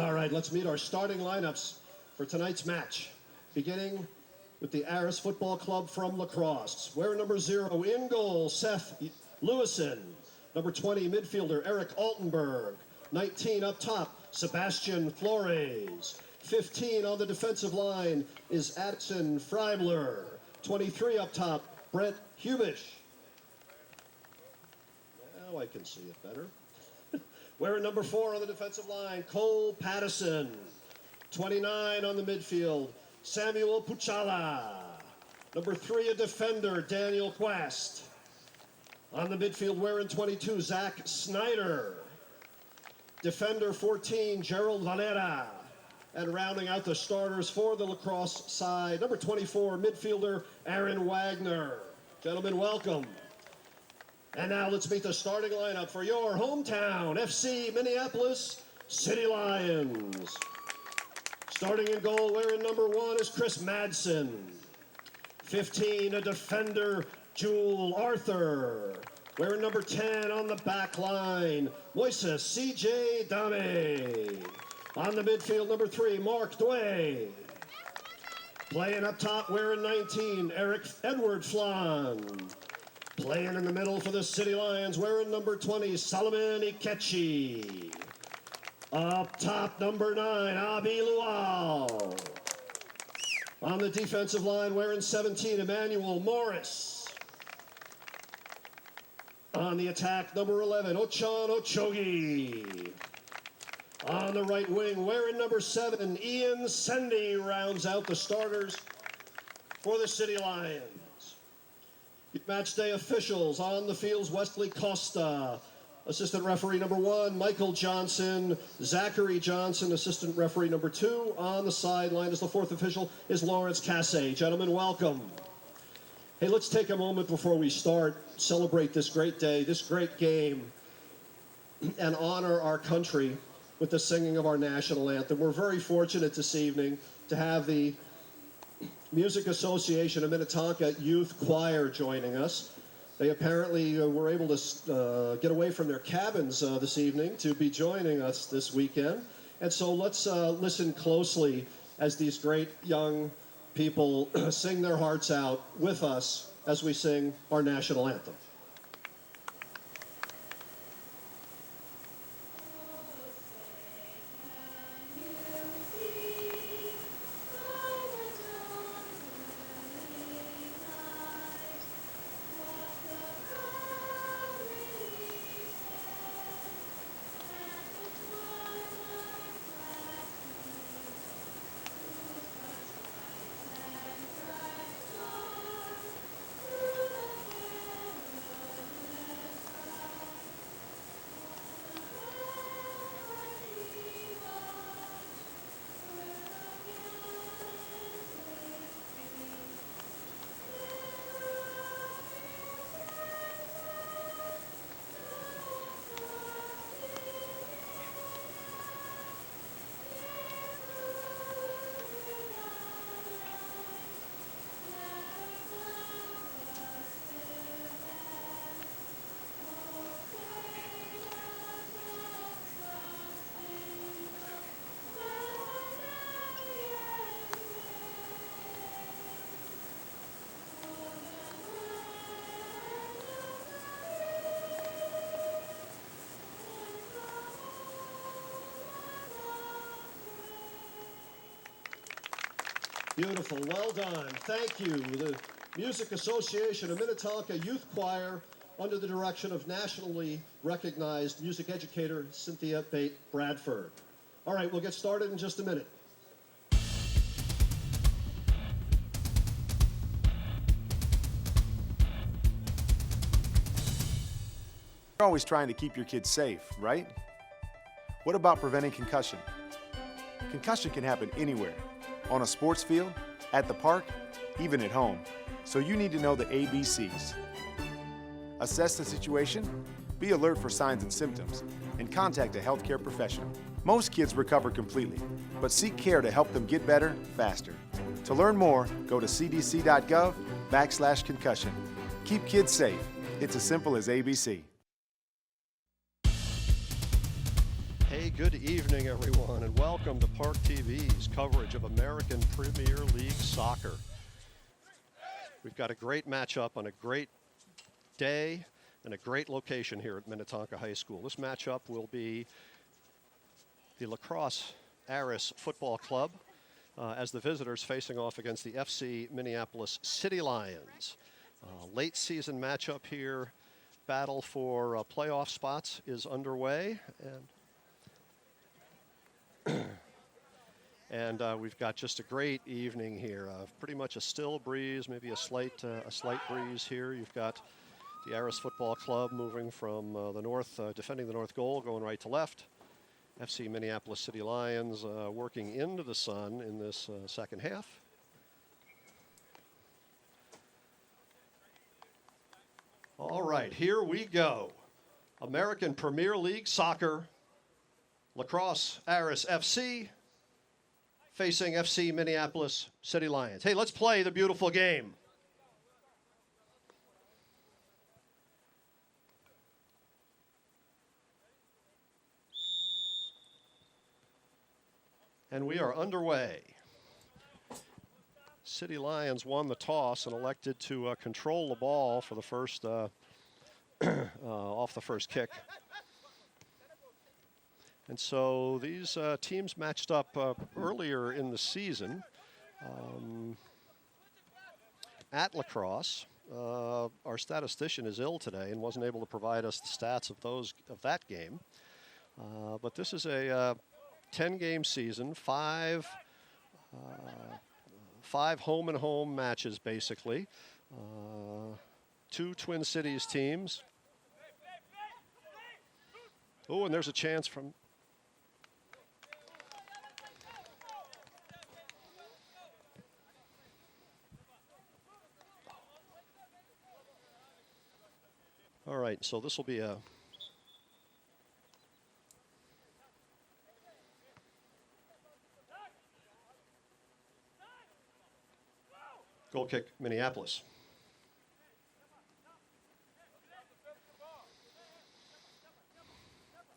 All right, let's meet our starting lineups for tonight's match. Beginning with the Aris Football Club from Lacrosse. Wearing number 0 in goal, Seth Lewison. Number 20, midfielder Eric Altenberg. 19 up top, Sebastian Flores. 15 on the defensive line is Addison Freibler. 23 up top, Brent Humish. Now I can see it better. Wearing number 4 on the defensive line, Cole Pattison. 29 on the midfield, Samuel Puchala. Number 3, a defender, Daniel Quest. On the midfield, wearing 22, Zach Snyder. Defender 14, Gerald Valera. And rounding out the starters for the Lacrosse side, number 24, midfielder Aaron Wagner. Gentlemen, welcome. And now let's meet the starting lineup for your hometown FC Minneapolis City Lions. Starting in goal, wearing number 1 is Chris Madsen. 15, a defender, Jewel Arthur. Wearing number 10 on the back line, Moises C.J. Dame. On the midfield, number 3, Mark Dway. Playing up top, wearing 19, Eric Edward Flan. Playing in the middle for the City Lions, wearing number 20, Solomon Ikechi. Up top, number 9, Abi Lual. On the defensive line, wearing 17, Emmanuel Morris. On the attack, number 11, Ochan Ochogi. On the right wing, wearing number 7, Ian Sendy rounds out the starters for the City Lions. Match day officials on the fields, Wesley Costa. Assistant referee number 1, Michael Johnson. Zachary Johnson, assistant referee number 2. On the sideline as the 4th official is Lawrence Casse. Gentlemen, welcome. Hey, let's take a moment before we start, celebrate this great day, this great game, and honor our country with the singing of our national anthem. We're very fortunate this evening to have the Music Association of Minnetonka Youth Choir joining us. They apparently were able to get away from their cabins this evening to be joining us this weekend. And so let's listen closely as these great young people sing their hearts out with us as we sing our national anthem. Beautiful, well done. Thank you. The Music Association of Minnetonka Youth Choir under the direction of nationally recognized music educator Cynthia Bate Bradford. All right, we'll get started in just a minute. You're always trying to keep your kids safe, right? What about preventing concussion? Concussion can happen anywhere. On a sports field, at the park, even at home. So you need to know the ABCs. Assess the situation, be alert for signs and symptoms, and contact a healthcare professional. Most kids recover completely, but seek care to help them get better faster. To learn more, go to cdc.gov/concussion. Keep kids safe. It's as simple as ABC. Hey Hey, good evening, everyone, and welcome to ParkTV's coverage of American Premier League soccer. We've got a great matchup on a great day and a great location here at Minnetonka High School. This matchup will be the Lacrosse Aris Football Club as the visitors facing off against the FC Minneapolis City Lions. Late season matchup here. Battle for playoff spots is underway, and we've got just a great evening here. Pretty much a still breeze, maybe a slight breeze here. You've got the Aris Football Club moving from the north, defending the north goal, going right to left. FC Minneapolis City Lions working into the sun in this second half. All right, here we go. American Premier League Soccer, Lacrosse Aris FC facing FC Minneapolis City Lions. Hey, let's play the beautiful game. And we are underway. City Lions won the toss and elected to control the ball for the first, off the first kick. And so these teams matched up earlier in the season at Lacrosse. Our statistician is ill today and wasn't able to provide us the stats of that game. But this is a 10-game season, five home and home matches basically. Two Twin Cities teams. Oh, and there's a chance from. All right, so this will be a. Goal kick, Minneapolis.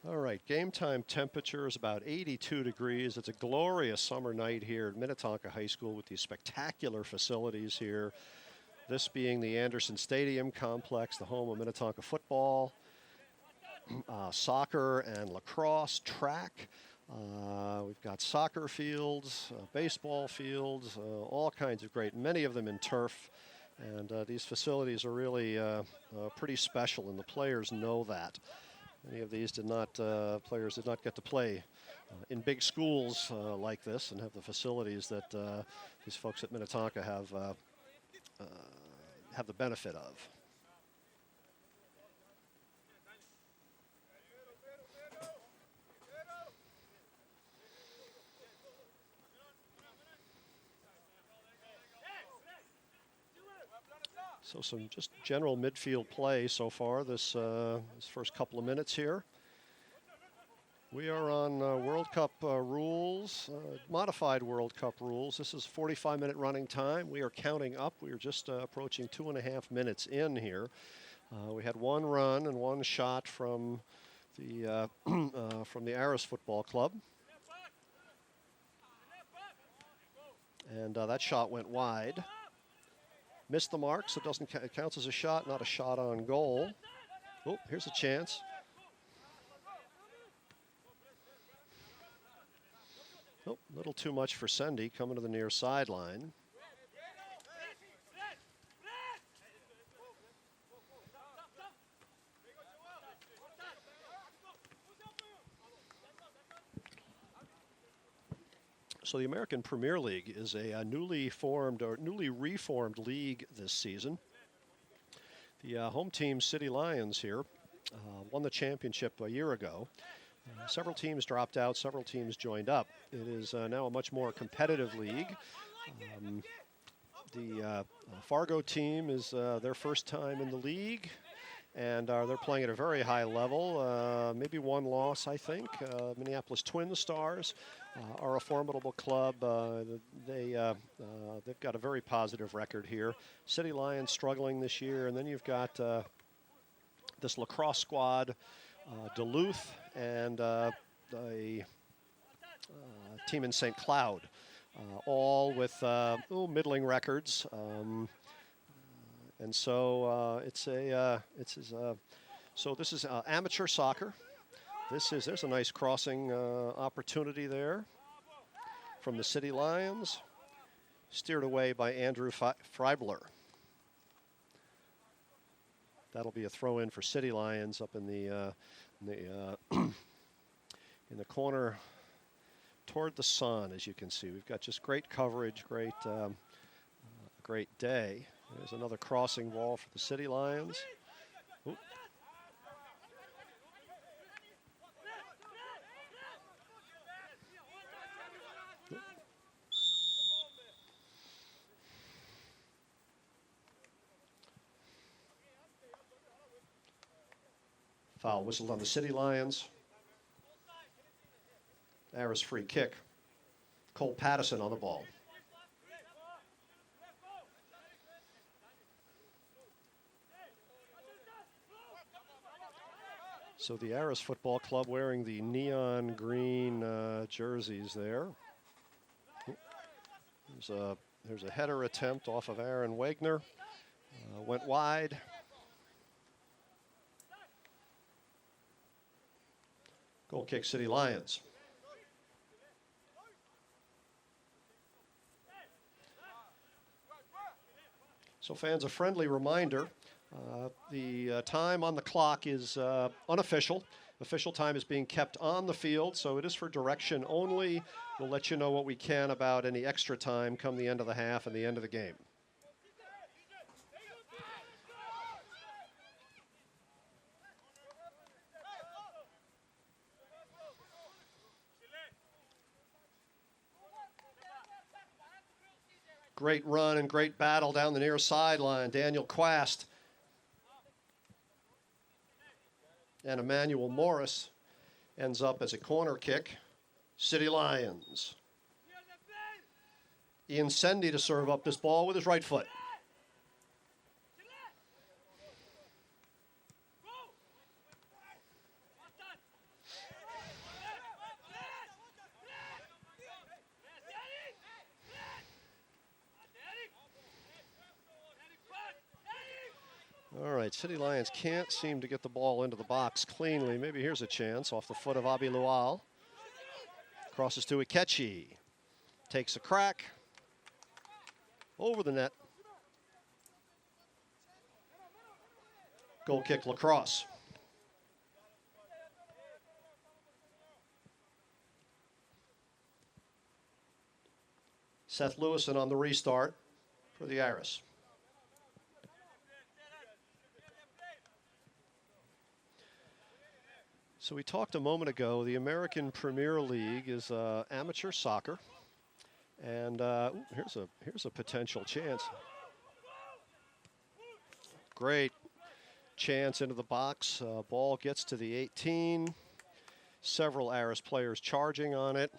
All right, game time temperature is about 82 degrees. It's a glorious summer night here at Minnetonka High School with these spectacular facilities here. This being the Anderson Stadium complex, the home of Minnetonka football, soccer and lacrosse, track. We've got soccer fields, baseball fields, all kinds of great, many of them in turf. And these facilities are really pretty special, and the players know that. Many of these players did not get to play in big schools like this and have the facilities that these folks at Minnetonka have the benefit of. So some just general midfield play so far this first couple of minutes here. We are on World Cup rules, modified World Cup rules. This is 45-minute running time. We are counting up. We are just approaching 2.5 minutes in here. We had one run and one shot from the Aris Football Club. And that shot went wide. Missed the mark, so it counts as a shot, not a shot on goal. Oh, here's a chance. Oh, a little too much for Sendy coming to the near sideline. So the American Premier League is a newly reformed league this season. The home team, City Lions here, won the championship a year ago. Several teams dropped out, several teams joined up. It is now a much more competitive league. The Fargo team is their first time in the league, and they're playing at a very high level. Maybe one loss, I think. Minneapolis Twin Stars are a formidable club. They've got a very positive record here. City Lions struggling this year, and then you've got this lacrosse squad, Duluth and a team in St. Cloud, all with middling records. And so so this is amateur soccer. There's a nice crossing opportunity there from the City Lions, steered away by Andrew Freibler. That'll be a throw in for City Lions up in the in the corner toward the sun. As you can see, we've got just great coverage, great day. There's another crossing ball for the City Lions. Ooh. Foul whistled on the City Lions. Aris free kick. Cole Patterson on the ball. So the Aris Football Club wearing the neon green jerseys there. There's a header attempt off of Aaron Wagner. Went wide. Goal kick, City Lions. So fans, a friendly reminder. The time on the clock is unofficial. Official time is being kept on the field, so it is for direction only. We'll let you know what we can about any extra time come the end of the half and the end of the game. Great run and great battle down the near sideline. Daniel Quast and Emmanuel Morris ends up as a corner kick. City Lions. Ian Sendy to serve up this ball with his right foot. All right, City Lions can't seem to get the ball into the box cleanly. Maybe here's a chance off the foot of Abi Lual. Crosses to Ikechi. Takes a crack. Over the net. Goal kick, Lacrosse. Seth Lewison on the restart for the Aris. So we talked a moment ago, the American Premier League is amateur soccer. And here's a potential chance. Great chance into the box. Ball gets to the 18. Several Aris players charging on it.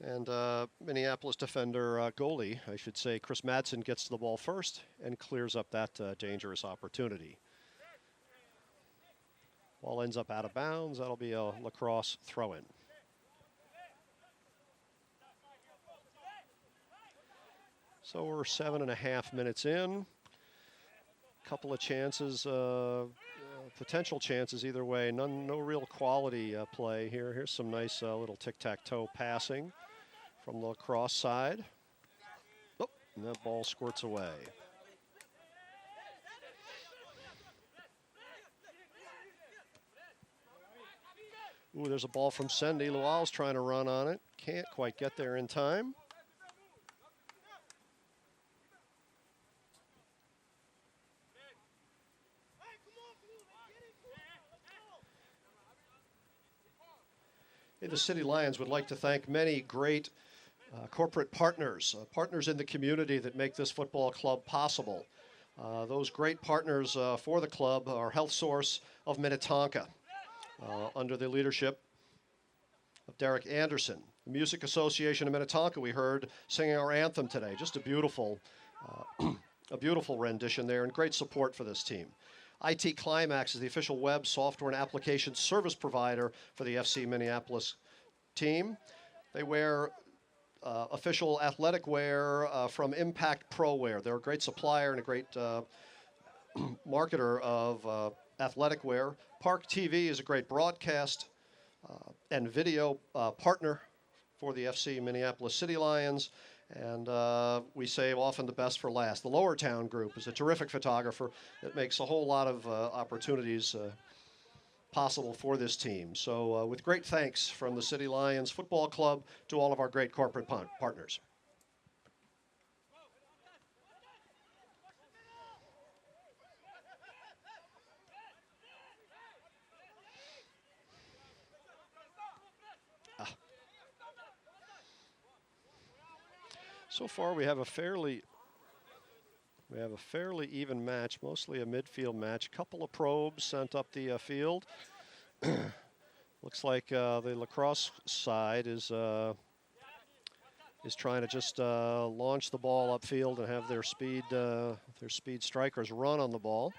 And Minneapolis defender, goalie, I should say, Chris Madsen gets to the ball first and clears up that dangerous opportunity. Ball ends up out of bounds. That'll be a Lacrosse throw-in. So we're 7.5 minutes in. Couple of chances, potential chances either way. No real quality play here. Here's some nice little tic-tac-toe passing from the Lacrosse side. Oh, and that ball squirts away. Ooh, there's a ball from Sendy. Lual's trying to run on it. Can't quite get there in time. Hey, the City Lions would like to thank many great corporate partners, partners in the community that make this football club possible. Those great partners for the club are Health Source of Minnetonka, under the leadership of Derek Anderson. The Music Association of Minnetonka, we heard singing our anthem today. Just a beautiful rendition there, and great support for this team. IT Climax is the official web software and application service provider for the FC Minneapolis team. They wear official athletic wear from Impact Pro Wear. They're a great supplier and a great marketer of athletic wear. ParkTV is a great broadcast and video partner for the FC Minneapolis City Lions. And we save often the best for last. The Lower Town Group is a terrific photographer that makes a whole lot of opportunities possible for this team. So with great thanks from the City Lions Football Club to all of our great corporate partners. So far we have a fairly even match, mostly a midfield match. Couple of probes sent up the field. Looks like the Lacrosse side is trying to just launch the ball upfield and have their speed strikers run on the ball.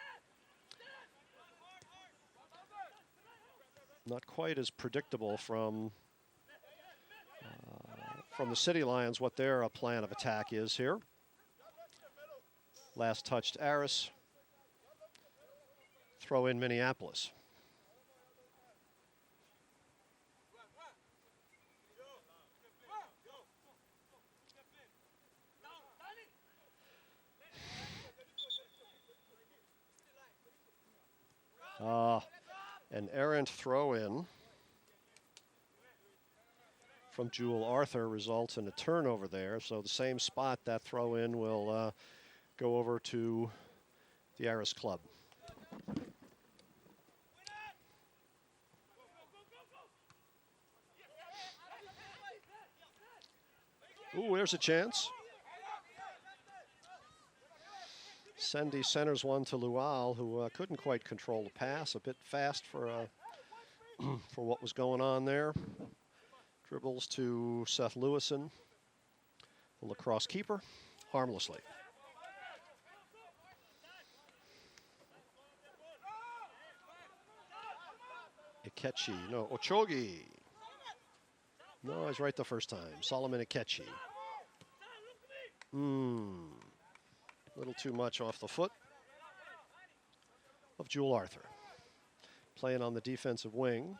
Not quite as predictable from the City Lions what their plan of attack is here. Last touched Aris. Throw in Minneapolis. An errant throw in from Jewel Arthur results in a turnover there. So the same spot that throw in will go over to the Aris club. Ooh, there's a chance. Sendy centers one to Lual, who couldn't quite control the pass. A bit fast for for what was going on there. Dribbles to Seth Lewison, the Lacrosse keeper, harmlessly. Ikechi, no, Ochogi. No, I was right the first time. Solomon Ikechi. A little too much off the foot of Jewel Arthur. Playing on the defensive wing.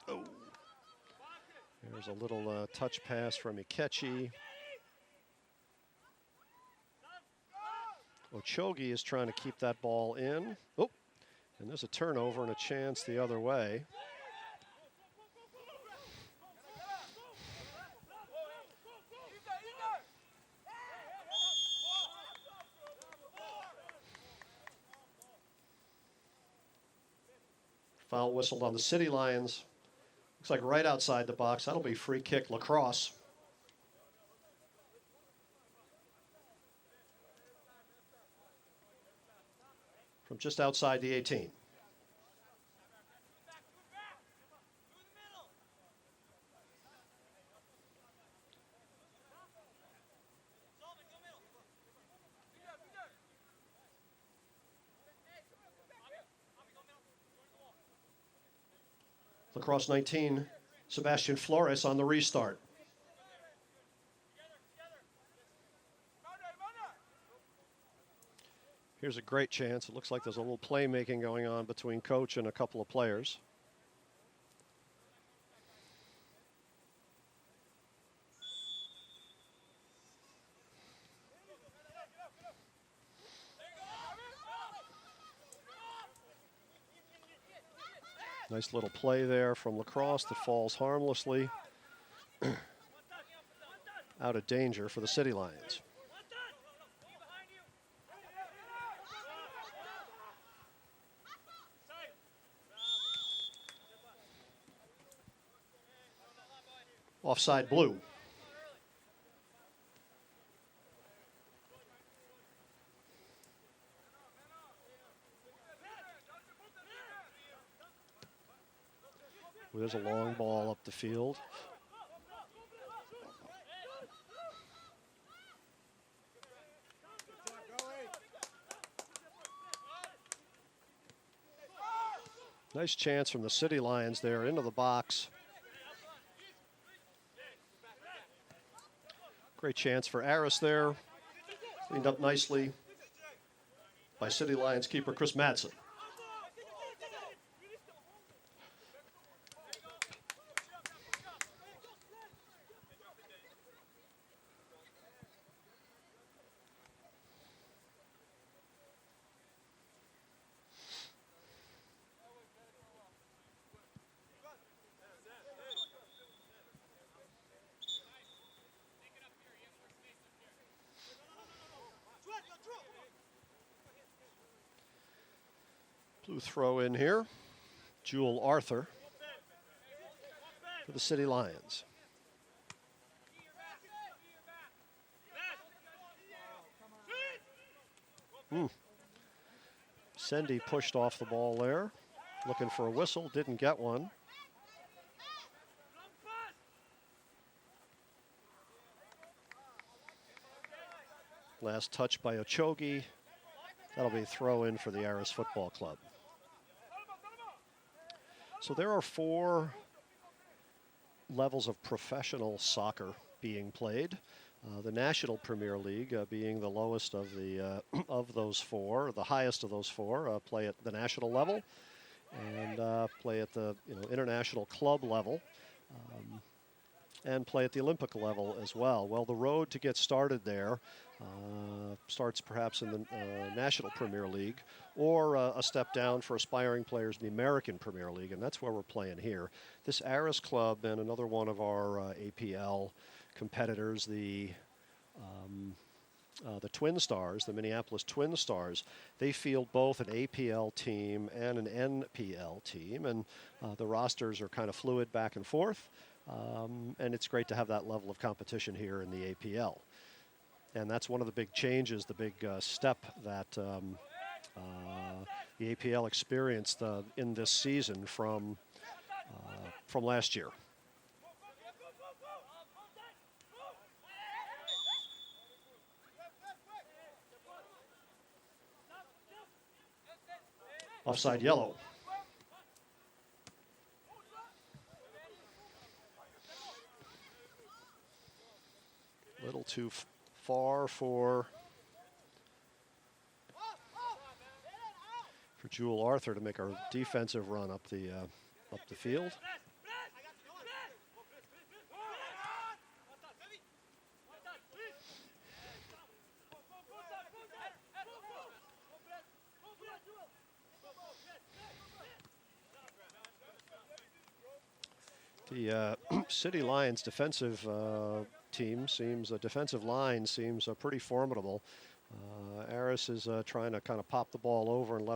Oh. There's a little touch pass from Ikechi. Ochogi is trying to keep that ball in. Oh, and there's a turnover and a chance the other way. Foul whistled on the City Lions. Looks like right outside the box. That'll be free kick Lacrosse. From just outside the 18. Lacrosse 19, Sebastian Flores on the restart. Here's a great chance. It looks like there's a little playmaking going on between coach and a couple of players. Nice little play there from Lacrosse that falls harmlessly out of danger for the City Lions. Offside blue. There's a long ball up the field. Nice chance from the City Lions there into the box. Great chance for Aris there. Cleaned up nicely by City Lions keeper Chris Madsen. Blue throw in here. Jewel Arthur for the City Lions. Sendy pushed off the ball there, looking for a whistle, didn't get one. Last touch by Ochogi. That'll be a throw in for the Aris Football Club. So there are 4 levels of professional soccer being played. The National Premier League being the lowest of the of those 4, the highest of those 4 play at the national level, and play at the international club level, and play at the Olympic level as well. Well, the road to get started there starts perhaps in the National Premier League, or a step down for aspiring players in the American Premier League, and that's where we're playing here. This Aris club and another one of our APL competitors, the Twin Stars, the Minneapolis Twin Stars, they field both an APL team and an NPL team, and the rosters are kind of fluid back and forth, and it's great to have that level of competition here in the APL. And that's one of the big changes, the big step that the APL experienced in this season from last year. Offside yellow. A little too far for Jewel Arthur to make a defensive run up the field. The City Lions defensive defensive line seems pretty formidable. Aris is trying to kind of pop the ball over and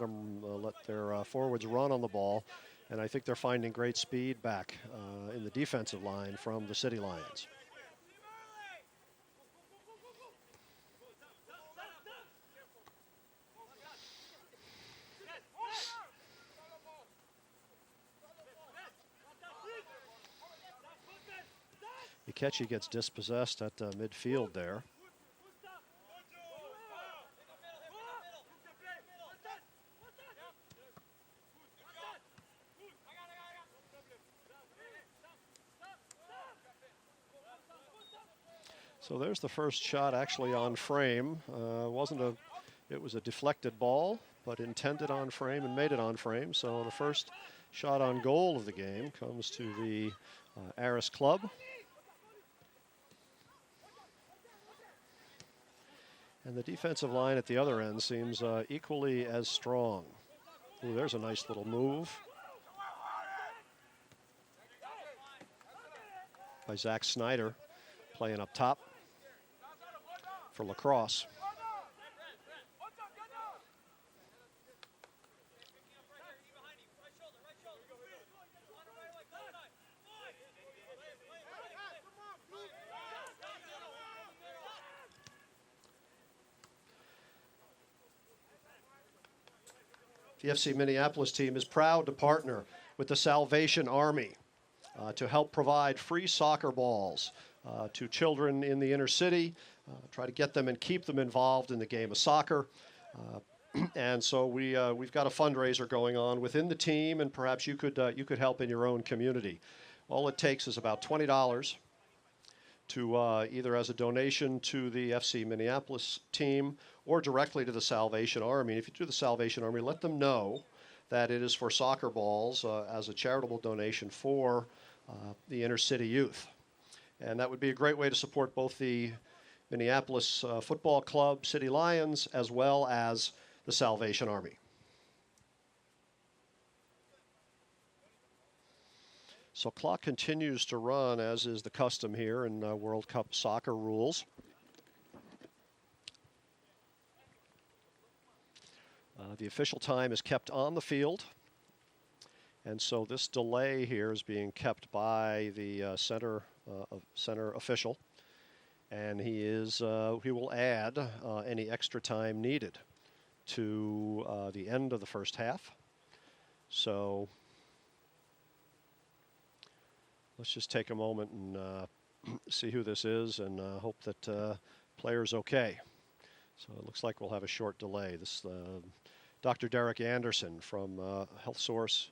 let their forwards run on the ball, and I think they're finding great speed back in the defensive line from the City Lions. Ikechi gets dispossessed at midfield there. So there's the first shot actually on frame. It was a deflected ball, but intended on frame and made it on frame. So the first shot on goal of the game comes to the Aris club. And the defensive line at the other end seems equally as strong. Ooh, there's a nice little move by Zach Snyder, playing up top for Lacrosse. The FC Minneapolis team is proud to partner with the Salvation Army to help provide free soccer balls to children in the inner city, try to get them and keep them involved in the game of soccer. And so we've got a fundraiser going on within the team, and perhaps you could help in your own community. All it takes is about $20 to either as a donation to the FC Minneapolis team or directly to the Salvation Army. If you do the Salvation Army, let them know that it is for soccer balls as a charitable donation for the inner city youth. And that would be a great way to support both the Minneapolis Football Club, City Lions, as well as the Salvation Army. So clock continues to run, as is the custom here in World Cup soccer rules. The official time is kept on the field. And so this delay here is being kept by the center official. And he will add any extra time needed to the end of the first half. So let's just take a moment and see who this is and hope that player's okay. So it looks like we'll have a short delay. This Dr. Derek Anderson from Health Source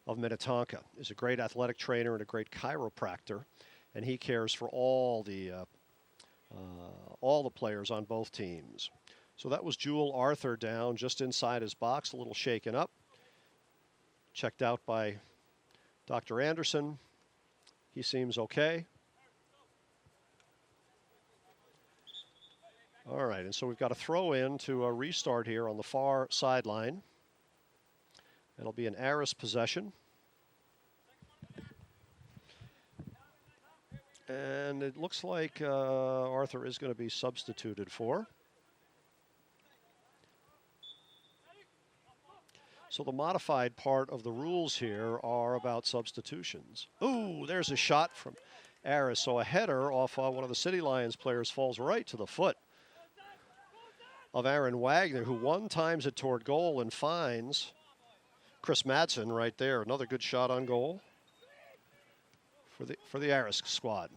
of Minnetonka is a great athletic trainer and a great chiropractor, and he cares for all the players on both teams. So that was Jewel Arthur down just inside his box, a little shaken up. Checked out by Dr. Anderson. He seems okay. All right, and so we've got a throw in to a restart here on the far sideline. It'll be an Aris possession. And it looks like Arthur is going to be substituted for. So the modified part of the rules here are about substitutions. Ooh, there's a shot from Aris. So a header off one of the City Lions players falls right to the foot of Aaron Wagner, who one times it toward goal and finds Chris Madsen right there. Another good shot on goal for the Aris squad.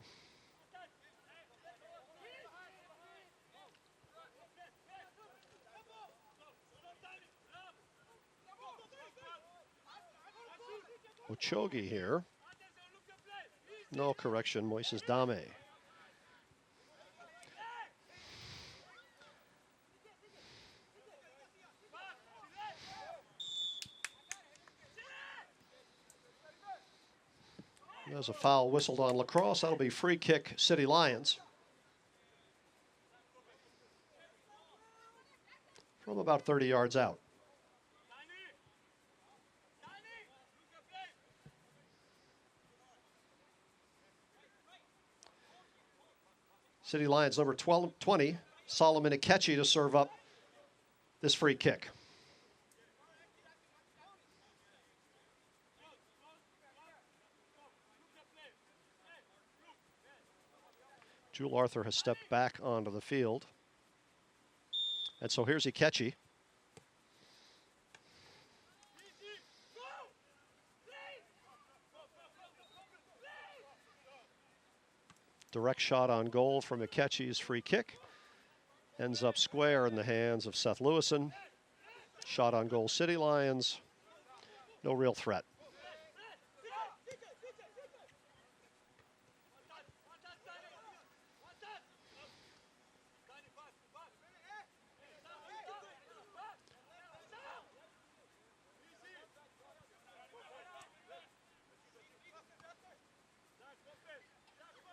Ochogi here. No correction, Moises Dame. There's a foul whistled on Lacrosse. That'll be free kick, City Lions. From about 30 yards out. City Lions number 20, Solomon Akechi to serve up this free kick. Jewel Arthur has stepped back onto the field. And so here's Akechi. Direct shot on goal from Akechi's free kick. Ends up square in the hands of Seth Lewison. Shot on goal, City Lions. No real threat.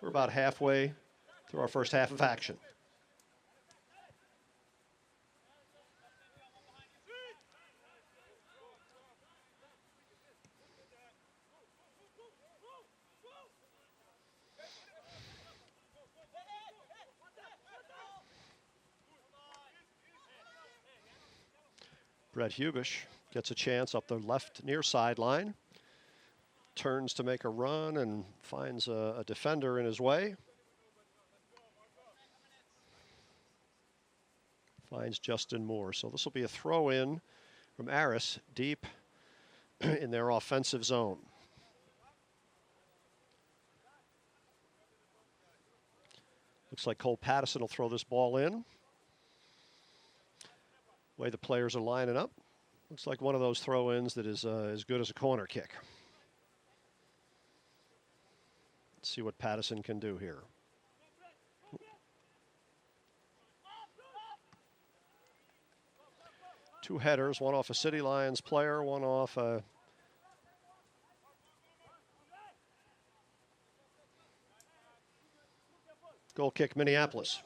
We're about halfway through our first half of action. Brett Hubish gets a chance up the left near sideline. Turns to make a run and finds a defender in his way. Finds Justin Moore. So this will be a throw in from Aris deep in their offensive zone. Looks like Cole Patterson will throw this ball in. way the players are lining up. Looks like one of those throw-ins that is as good as a corner kick. Let's see what Patterson can do here. Two headers, one off a City Lions player, one off a goal kick, Minneapolis.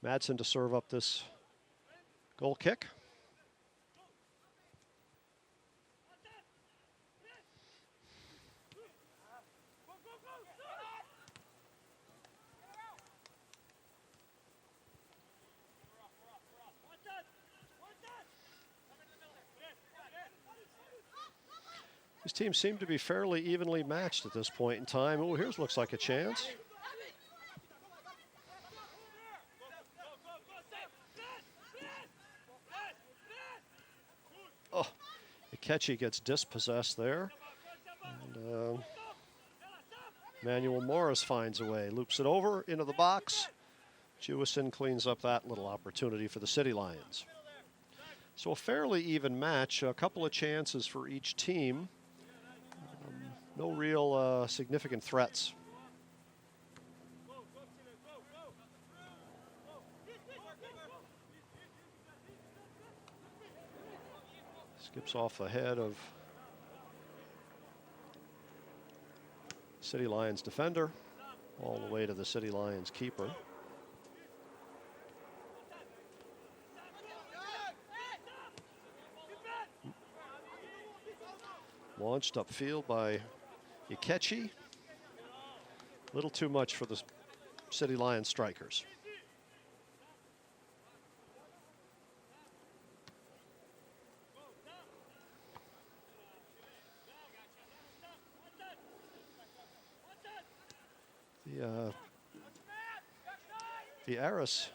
Madsen to serve up this goal kick. These teams seem to be fairly evenly matched at this point in time. Oh, here's looks like a chance. Oh, Ikechi gets dispossessed there. And Manuel Morris finds a way, loops it over into the box. Jewison cleans up that little opportunity for the City Lions. So a fairly even match, a couple of chances for each team. No real significant threats. Skips off the head of City Lions defender, all the way to the City Lions keeper. Launched upfield by Ikechi. A little too much for the City Lions strikers. The Aris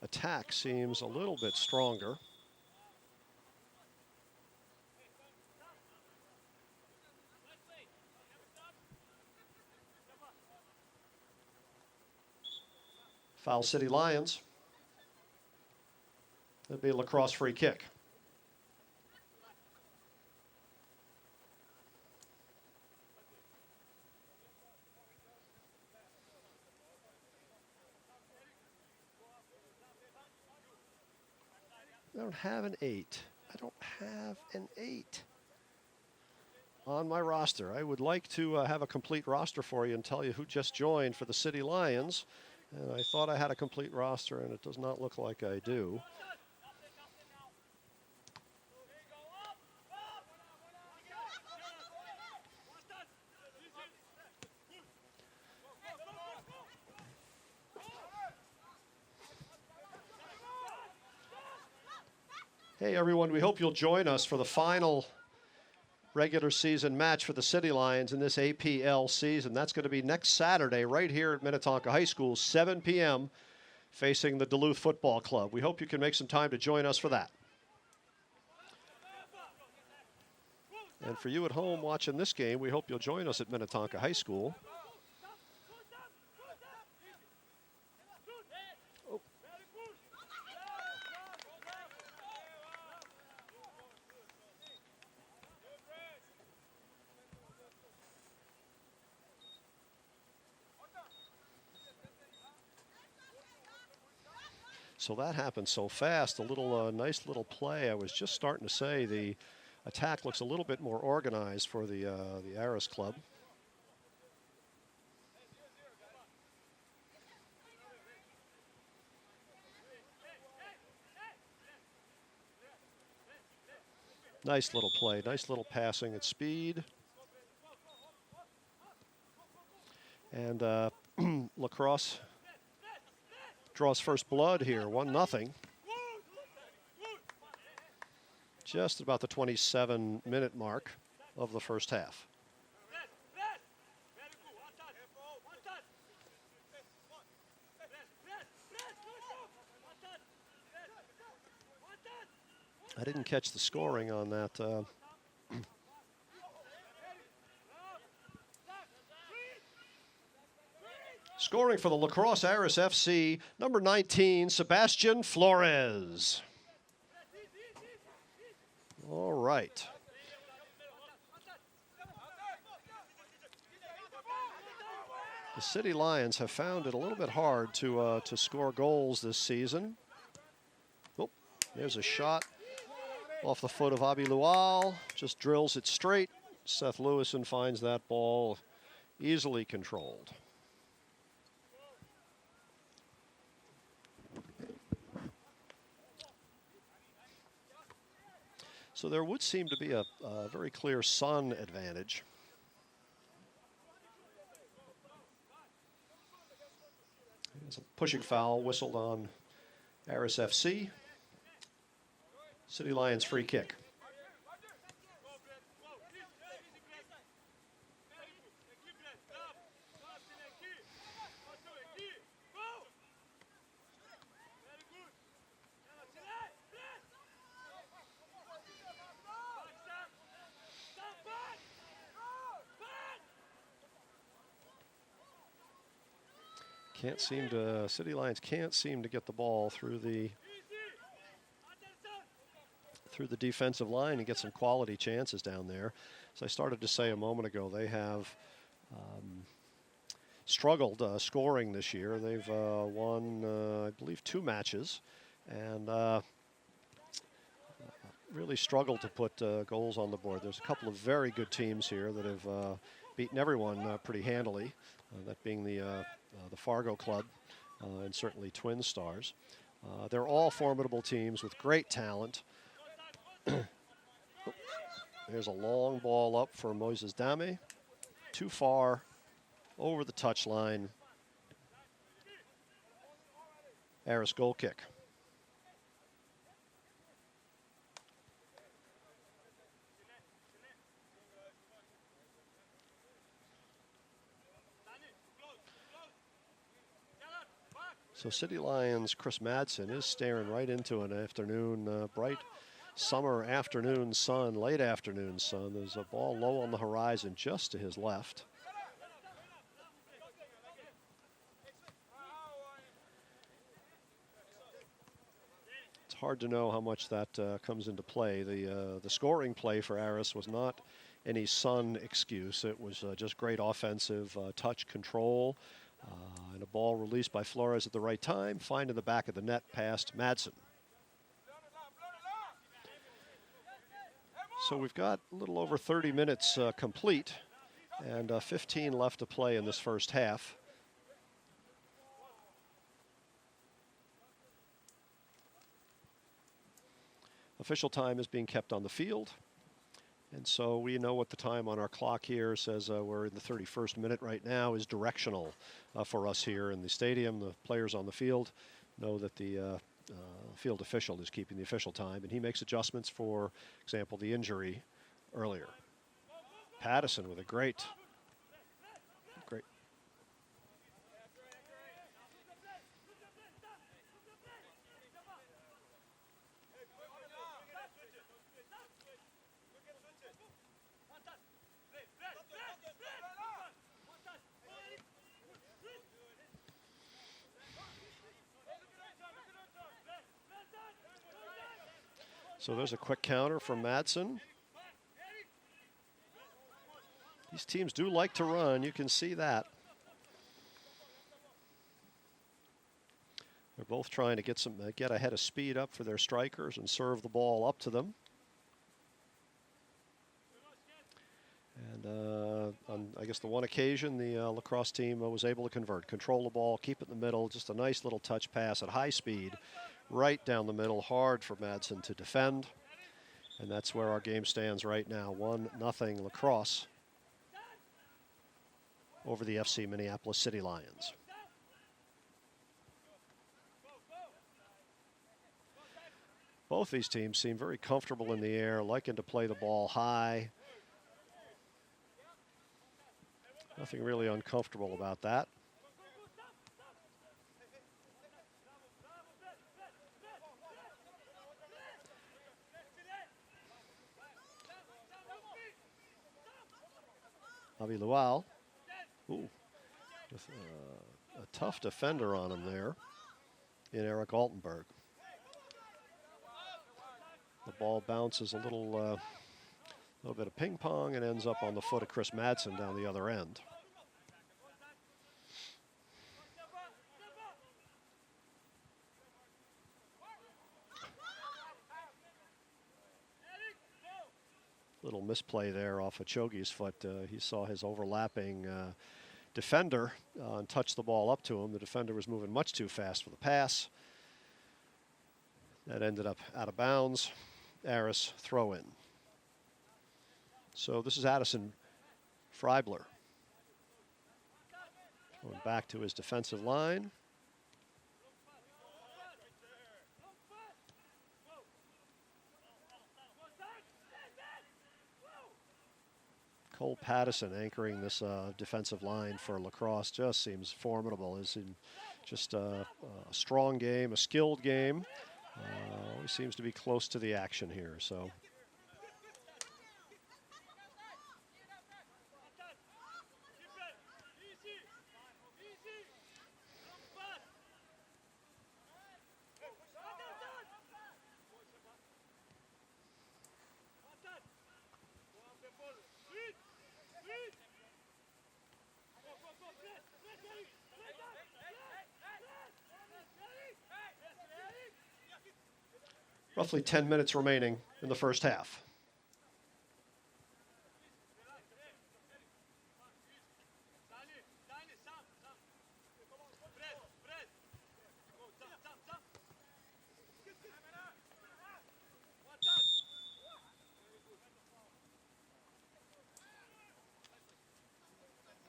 attack seems a little bit stronger. Foul City Lions. That'd be a Lacrosse free kick. I don't have an 8. I don't have an 8 on my roster. I would like to have a complete roster for you and tell you who just joined for the City Lions. And I thought I had a complete roster, and it does not look like I do. Hey, everyone, we hope you'll join us for the final regular season match for the City Lions in this APL season. That's going to be next Saturday right here at Minnetonka High School, 7 p.m., facing the Duluth Football Club. We hope you can make some time to join us for that. And for you at home watching this game, we hope you'll join us at Minnetonka High School. So that happened so fast. A little nice little play. I was just starting to say the attack looks a little bit more organized for the Aris club. Nice little play. Nice little passing at speed. And Lacrosse draws first blood here, 1-0. Just about the 27-minute mark of the first half. I didn't catch the scoring on that. Scoring for the Lacrosse Aris FC, number 19, Sebastian Flores. All right. The City Lions have found it a little bit hard to score goals this season. Oh, there's a shot off the foot of Abi Lual. Just drills it straight. Seth Lewison finds that ball easily controlled. So there would seem to be a very clear Sun advantage. There's a pushing foul whistled on Aris FC. City Lions free kick. City Lions can't seem to get the ball through the defensive line and get some quality chances down there. As I started to say a moment ago, they have struggled scoring this year. They've won, I believe, 2 matches and really struggled to put goals on the board. There's a couple of very good teams here that have beaten everyone pretty handily, that being the Fargo Club and certainly Twin Stars. They're all formidable teams with great talent. There's a long ball up for Moises Dame. Too far over the touchline. Aris goal kick. So City Lions' Chris Madsen is staring right into an afternoon, bright summer afternoon sun, late afternoon sun. There's a ball low on the horizon just to his left. It's hard to know how much that comes into play. The scoring play for Aris was not any sun excuse. It was just great offensive touch control. And a ball released by Flores at the right time, finding the back of the net past Madsen. So we've got a little over 30 minutes complete and 15 left to play in this first half. Official time is being kept on the field. And so we know what the time on our clock here says. We're in the 31st minute right now is directional for us here in the stadium. The players on the field know that the field official is keeping the official time, and he makes adjustments, for example, the injury earlier. Pattison with a great. So there's a quick counter from Madsen. These teams do like to run. You can see that. They're both trying to get ahead of speed up for their strikers and serve the ball up to them. And on, I guess, the one occasion, the lacrosse team was able to control the ball, keep it in the middle, just a nice little touch pass at high speed, right down the middle, hard for Madsen to defend. And that's where our game stands right now, 1-0 Lacrosse over the FC Minneapolis City Lions. Both these teams seem very comfortable in the air, liking to play the ball high. Nothing really uncomfortable about that. Abi Lual. Ooh. With a tough defender on him there in Eric Altenberg. The ball bounces a little bit of ping pong and ends up on the foot of Chris Madsen down the other end. Little misplay there off of Chogi's foot. He saw his overlapping defender and touched the ball up to him. The defender was moving much too fast for the pass. That ended up out of bounds. Aris throw in. So this is Addison Freibler. Going back to his defensive line. Cole Patterson anchoring this defensive line for Lacrosse just seems formidable. Is in just a strong game, a skilled game. Always seems to be close to the action here. So. Roughly 10 minutes remaining in the first half.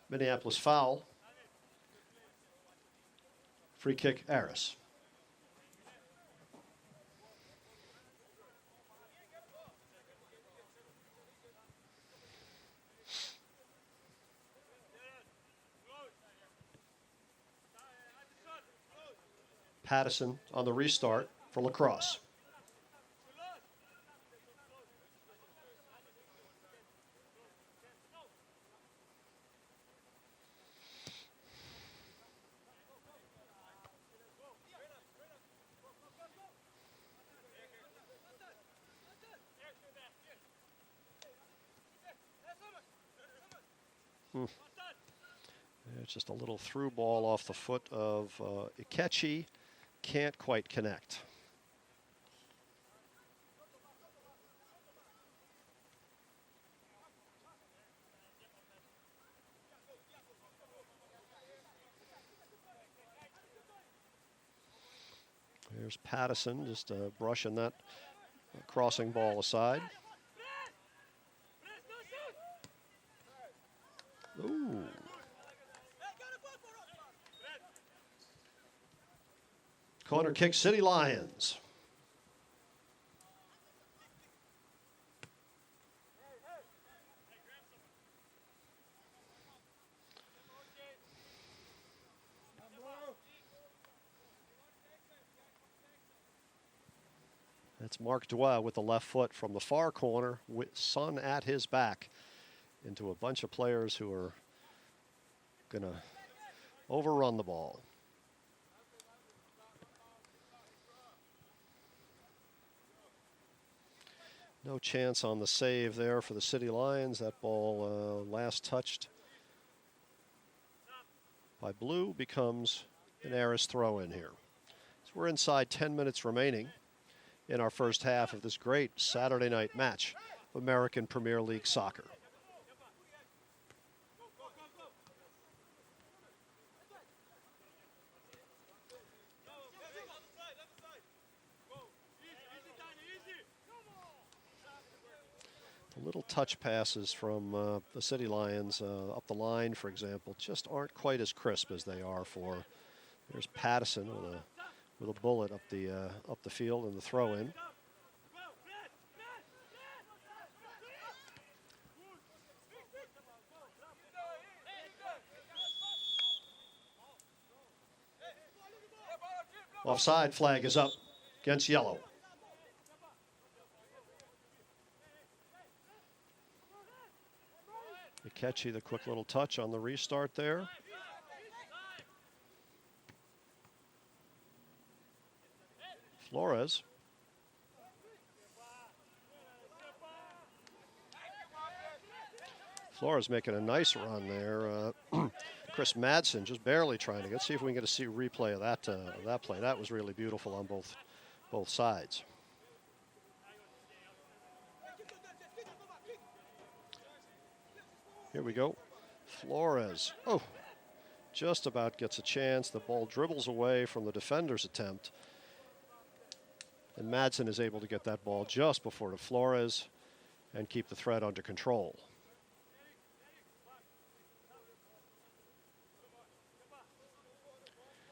Minneapolis foul. Free kick, Aris. Patterson on the restart for Lacrosse. It's just a little through ball off the foot of Ikechi. Can't quite connect. There's Patterson just brushing that crossing ball aside. Ooh. Corner kick, City Lions. That's Mark Dwell with the left foot from the far corner, with Son at his back, into a bunch of players who are going to overrun the ball. No chance on the save there for the City Lions. That ball last touched by Blue becomes an Aris throw in here. So we're inside 10 minutes remaining in our first half of this great Saturday night match of American Premier League soccer. Little touch passes from the City Lions up the line, for example, just aren't quite as crisp as they are for. There's Patterson with a bullet up the field in the throw-in. Offside flag is up against yellow. Ikechi, the quick little touch on the restart there. Flores. Flores making a nice run there. Chris Madsen just barely trying to get. See if we can get a replay of that play. That was really beautiful on both sides. Here we go. Flores. Oh, just about gets a chance. The ball dribbles away from the defender's attempt. And Madsen is able to get that ball just before the Flores and keep the threat under control.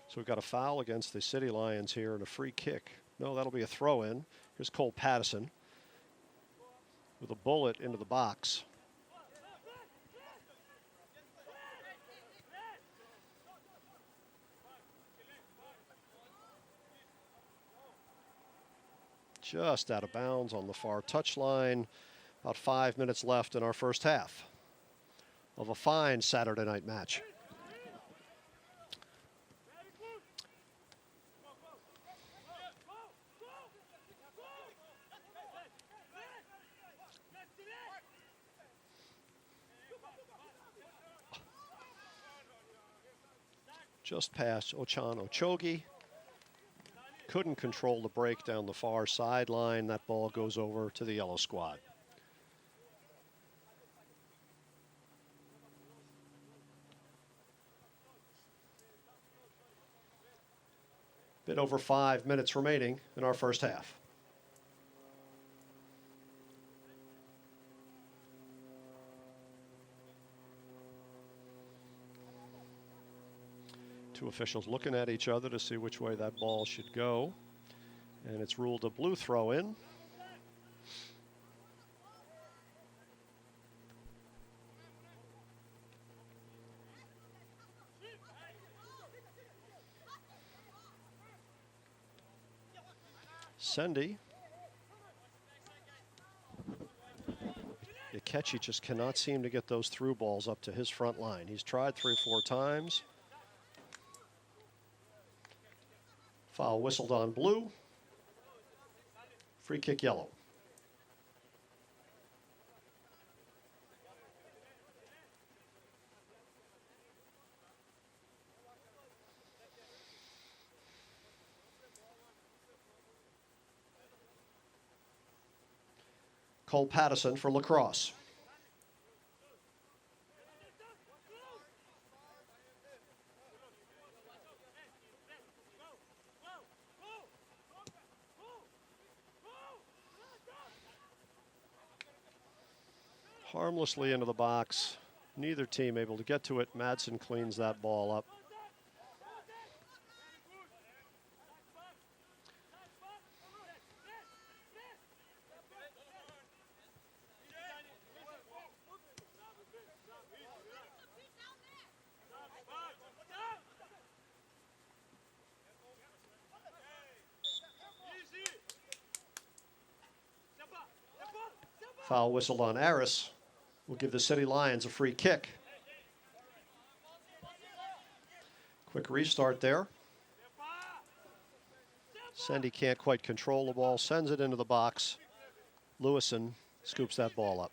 So we've got a foul against the City Lions here and a free kick. No, that'll be a throw in. Here's Cole Patterson with a bullet into the box. Just out of bounds on the far touchline. About 5 minutes left in our first half of a fine Saturday night match. Just past Ochan Ochogi. Couldn't control the break down the far sideline. That ball goes over to the yellow squad. Bit over 5 minutes remaining in our first half. Two officials looking at each other to see which way that ball should go. And it's ruled a blue throw in. Sendy. Ikechi just cannot seem to get those through balls up to his front line. He's tried 3 or 4 times. Foul whistled on blue. Free kick yellow. Cole Patterson for Lacrosse. Harmlessly into the box. Neither team able to get to it. Madsen cleans that ball up. Foul whistled on Aris. Will give the City Lions a free kick. Quick restart there. Sendy can't quite control the ball, sends it into the box. Lewison scoops that ball up.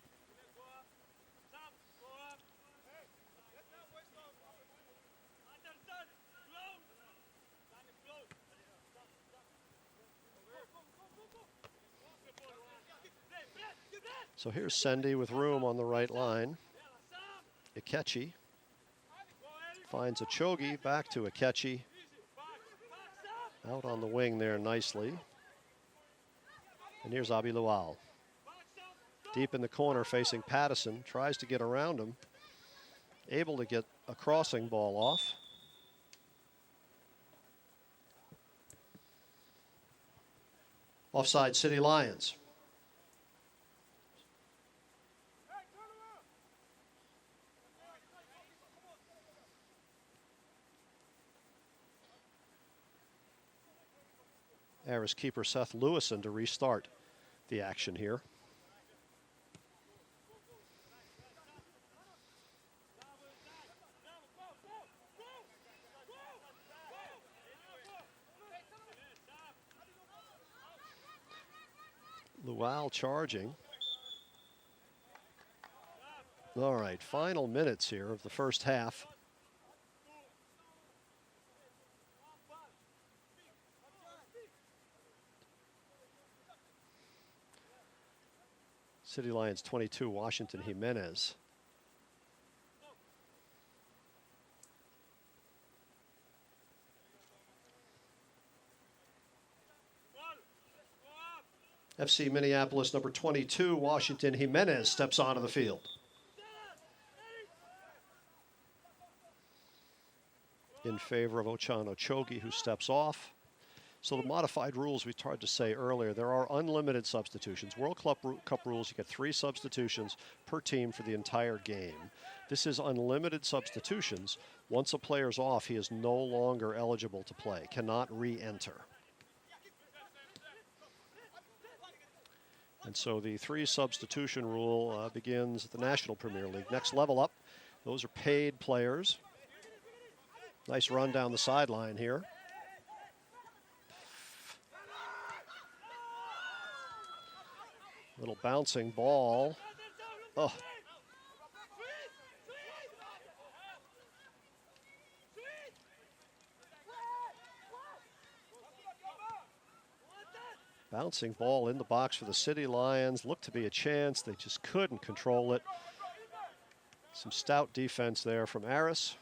So here's Sendy with room on the right line. Ikechi finds Ochogi, back to Ikechi. Out on the wing there nicely. And here's Abi Lual. Deep in the corner facing Patterson, tries to get around him. Able to get a crossing ball off. Offside City Lions. Aris keeper Seth Lewison to restart the action here. Luau charging. All right, final minutes here of the first half. City Lions 22, Washington Jimenez. FC Minneapolis number 22, Washington Jimenez steps onto the field. In favor of Ochan Ochogi, who steps off. So the modified rules we tried to say earlier, there are unlimited substitutions. World Cup rules, you get 3 substitutions per team for the entire game. This is unlimited substitutions. Once a player's off, he is no longer eligible to play, cannot re-enter. And so the 3 substitution rule begins at the National Premier League. Next level up, those are paid players. Nice run down the sideline here. Little bouncing ball. Oh. Bouncing ball in the box for the City Lions. Looked to be a chance. They just couldn't control it. Some stout defense there from Aris.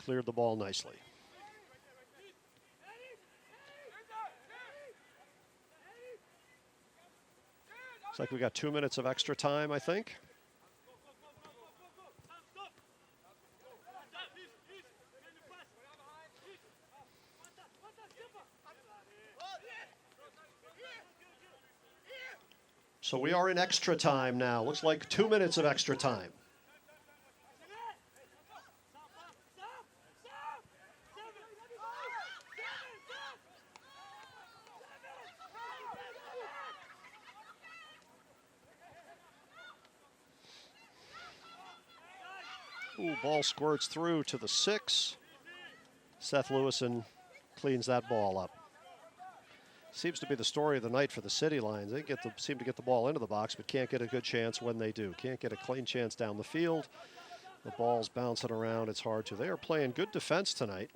Cleared the ball nicely. Looks like we got 2 minutes of extra time, I think. So we are in extra time now. Looks like 2 minutes of extra time. Ooh, ball squirts through to the 6. Seth Lewison cleans that ball up. Seems to be the story of the night for the City Lions. They seem to get the ball into the box, but can't get a good chance when they do. Can't get a clean chance down the field. The ball's bouncing around. It's hard to. They are playing good defense tonight.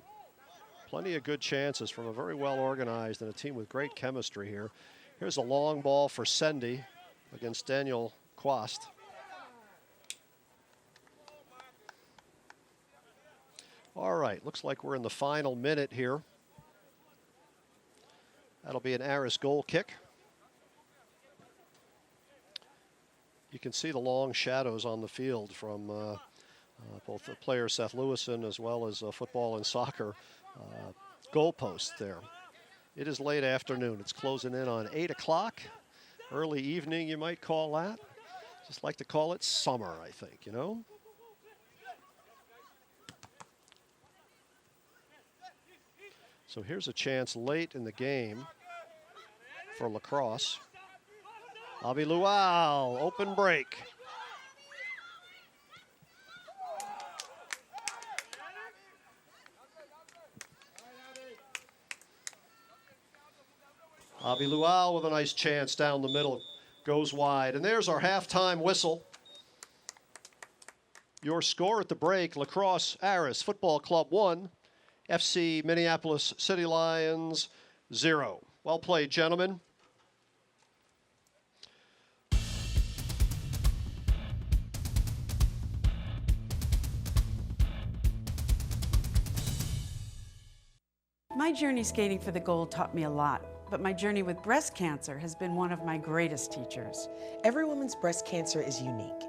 Plenty of good chances from a very well organized and a team with great chemistry here. Here's a long ball for Sendy against Daniel Quast. All right, looks like we're in the final minute here. That'll be an Aris goal kick. You can see the long shadows on the field from both the player Seth Lewison as well as football and soccer goalposts there. It is late afternoon. It's closing in on 8 o'clock. Early evening, you might call that. Just like to call it summer, I think, you know? So here's a chance late in the game for Lacrosse. Avi Luau, open break. Avi Luau with a nice chance down the middle, goes wide. And there's our halftime whistle. Your score at the break, Lacrosse Aris Football Club 1. FC Minneapolis City Lions 0. Well played, gentlemen. My journey skating for the gold taught me a lot, but my journey with breast cancer has been one of my greatest teachers. Every woman's breast cancer is unique.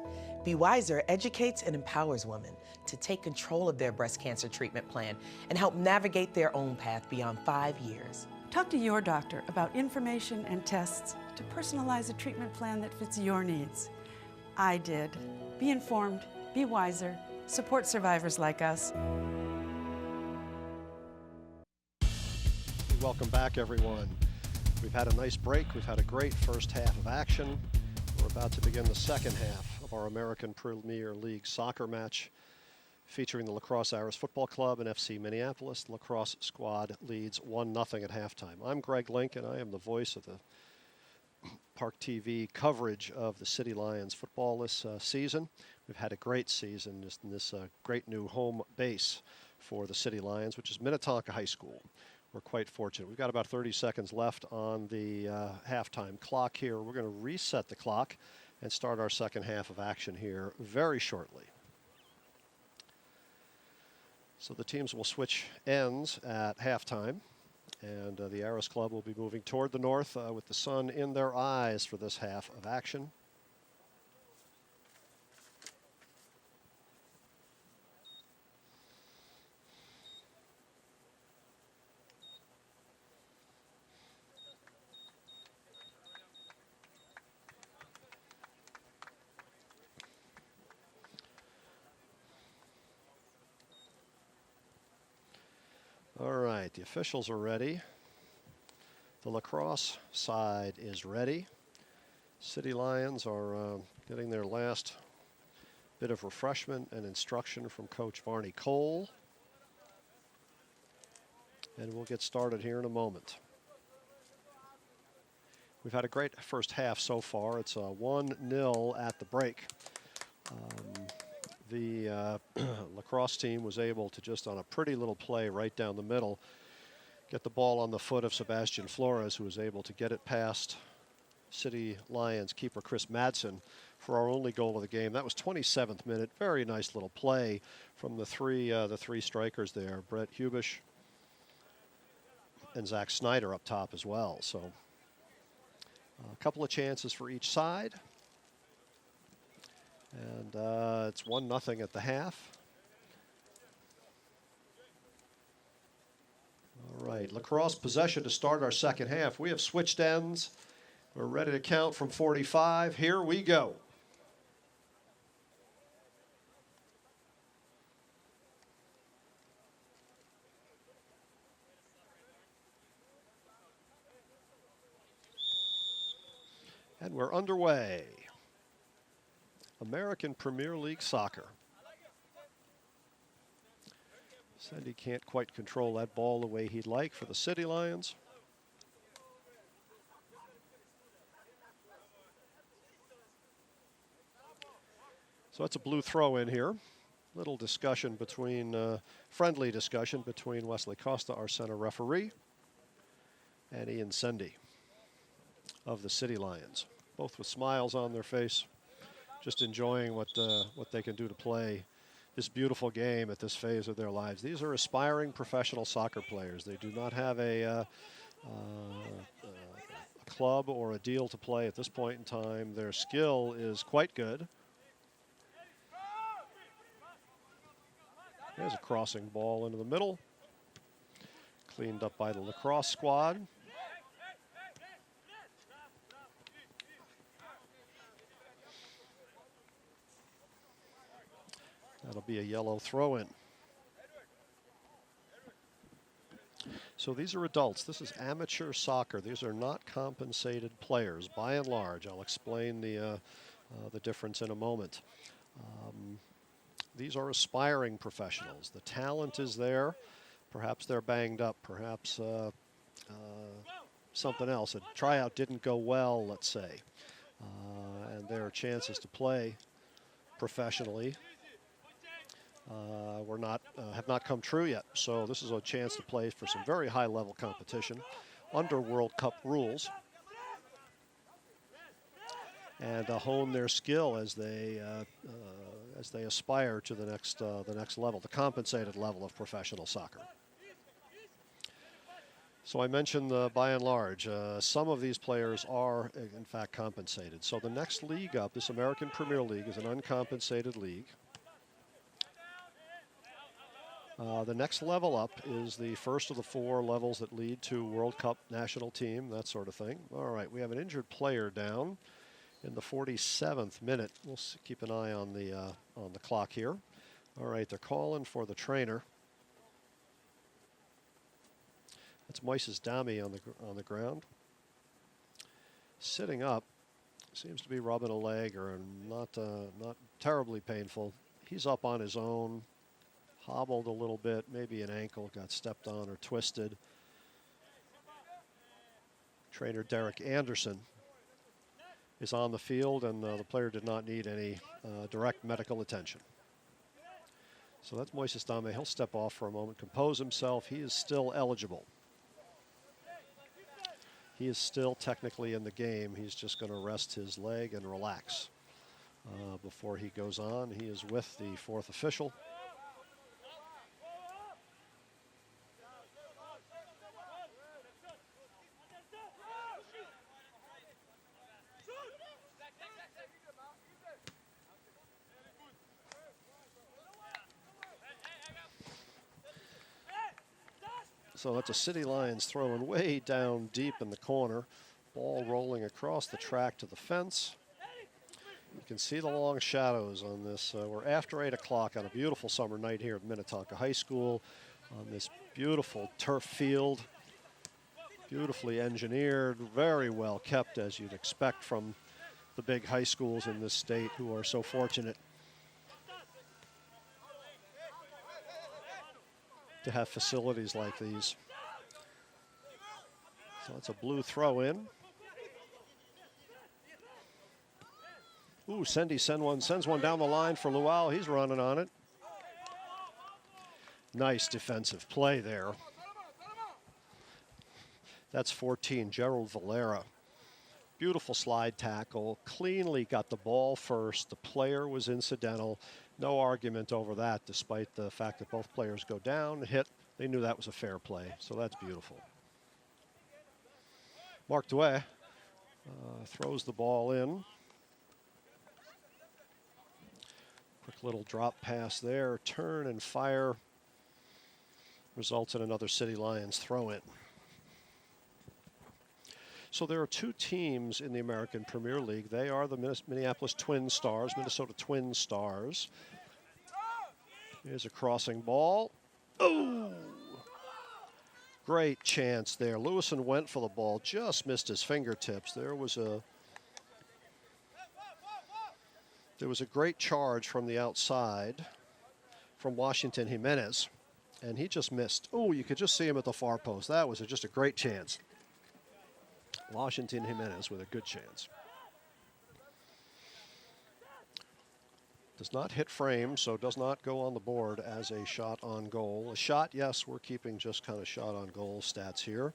Be Wiser educates and empowers women to take control of their breast cancer treatment plan and help navigate their own path beyond 5 years. Talk to your doctor about information and tests to personalize a treatment plan that fits your needs. I did. Be informed, be wiser, support survivors like us. Welcome back, everyone. We've had a nice break. We've had a great first half of action. We're about to begin the second half of our American Premier League soccer match featuring the Lacrosse Aris Football Club and FC Minneapolis. The lacrosse squad leads 1-0 at halftime. I'm Greg Link, and I am the voice of the ParkTV coverage of the City Lions football this season. We've had a great season just in this great new home base for the City Lions, which is Minnetonka High School. We're quite fortunate. We've got about 30 seconds left on the halftime clock here. We're going to reset the clock and start our second half of action here very shortly. So the teams will switch ends at halftime, and the Aris Club will be moving toward the north with the sun in their eyes for this half of action. All right, the officials are ready. The lacrosse side is ready. City Lions are getting their last bit of refreshment and instruction from Coach Barney Cole. And we'll get started here in a moment. We've had a great first half so far. It's 1-0 at the break. The lacrosse team was able to just on a pretty little play right down the middle get the ball on the foot of Sebastian Flores, who was able to get it past City Lions keeper Chris Madsen for our only goal of the game. That was 27th minute. Very nice little play from the three strikers there, Brett Hubish and Zach Snyder up top as well. So a couple of chances for each side. And it's 1-0 at the half. All right, lacrosse possession to start our second half. We have switched ends. We're ready to count from 45. Here we go. And we're underway. American Premier League Soccer. Said he can't quite control that ball the way he'd like for the City Lions. So it's a blue throw in here. Little discussion between, friendly discussion between Wesley Costa, our center referee, and Ian Sendy of the City Lions. Both with smiles on their face, just enjoying what they can do to play this beautiful game at this phase of their lives. These are aspiring professional soccer players. They do not have a club or a deal to play at this point in time. Their skill is quite good. There's a crossing ball into the middle. Cleaned up by the lacrosse squad. That'll be a yellow throw-in. So these are adults. This is amateur soccer. These are not compensated players, by and large. I'll explain the difference in a moment. These are aspiring professionals. The talent is there. Perhaps they're banged up. Perhaps something else. A tryout didn't go well, let's say. And there are chances to play professionally. Have not come true yet. So this is a chance to play for some very high-level competition under World Cup rules and hone their skill as they aspire to the next level, the compensated level of professional soccer. So I mentioned by and large, some of these players are in fact compensated. So the next league up, this American Premier League, is an uncompensated league. The next level up is the first of the 4 levels that lead to World Cup national team, that sort of thing. All right, we have an injured player down in the 47th minute. We'll keep an eye on the clock here. All right, they're calling for the trainer. That's Moises Dami on the ground. Sitting up, seems to be rubbing a leg or not terribly painful. He's up on his own. Hobbled a little bit, maybe an ankle got stepped on or twisted. Trainer Derek Anderson is on the field, and the player did not need any direct medical attention. So that's Moises Dame. He'll step off for a moment, compose himself. He is still eligible. He is still technically in the game. He's just going to rest his leg and relax before he goes on. He is with the fourth official. So that's a City Lions throwing way down deep in the corner. Ball rolling across the track to the fence. You can see the long shadows on this. We're after 8 o'clock on a beautiful summer night here at Minnetonka High School on this beautiful turf field. Beautifully engineered, very well kept, as you'd expect from the big high schools in this state who are so fortunate to have facilities like these. So it's a blue throw in. Ooh, Sendy sends one down the line for Luau. He's running on it. Nice defensive play there. That's 14, Gerald Valera. Beautiful slide tackle, cleanly got the ball first. The player was incidental. No argument over that, despite the fact that both players go down, hit. They knew that was a fair play, so that's beautiful. Mark Douay throws the ball in. Quick little drop pass there. Turn and fire results in another City Lions throw in. So there are two teams in the American Premier League. They are the Minneapolis Twin Stars, Minnesota Twin Stars. Here's a crossing ball. Oh! Great chance there. Lewison went for the ball, just missed his fingertips. There was a great charge from the outside from Washington Jimenez, and he just missed. Oh, you could just see him at the far post. That was just a great chance. Washington Jimenez with a good chance. Does not hit frame, so does not go on the board as a shot on goal. A shot, yes, we're keeping just kind of shot on goal stats here.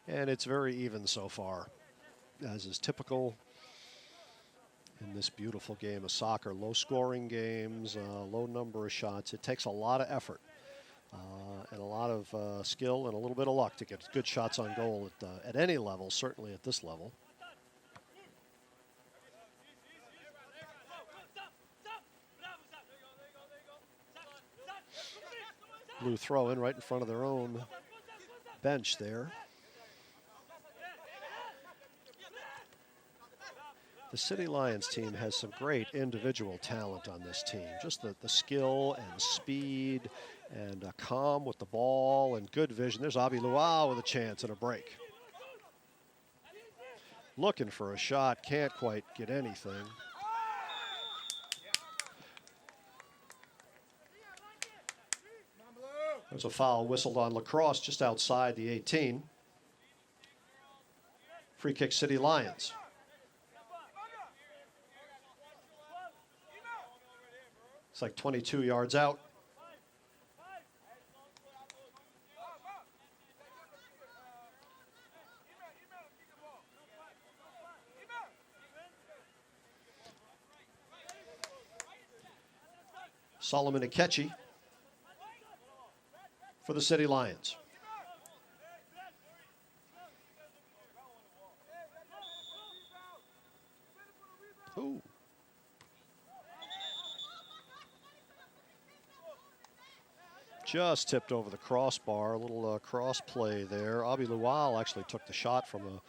And it's very even so far, as is typical in this beautiful game of soccer. Low scoring games, low number of shots. It takes a lot of effort and a lot of skill and a little bit of luck to get good shots on goal at any level, certainly at this level. Blue throw in right in front of their own bench there. The City Lions team has some great individual talent on this team. Just the skill and speed and calm with the ball and good vision. There's Abi Luau with a chance and a break. Looking for a shot, can't quite get anything. There's a foul whistled on Lacrosse just outside the 18. Free kick, City Lions. It's like 22 yards out. Solomon Akechi for the City Lions. Ooh. Just tipped over the crossbar, a little cross play there. Abi Luau actually took the shot from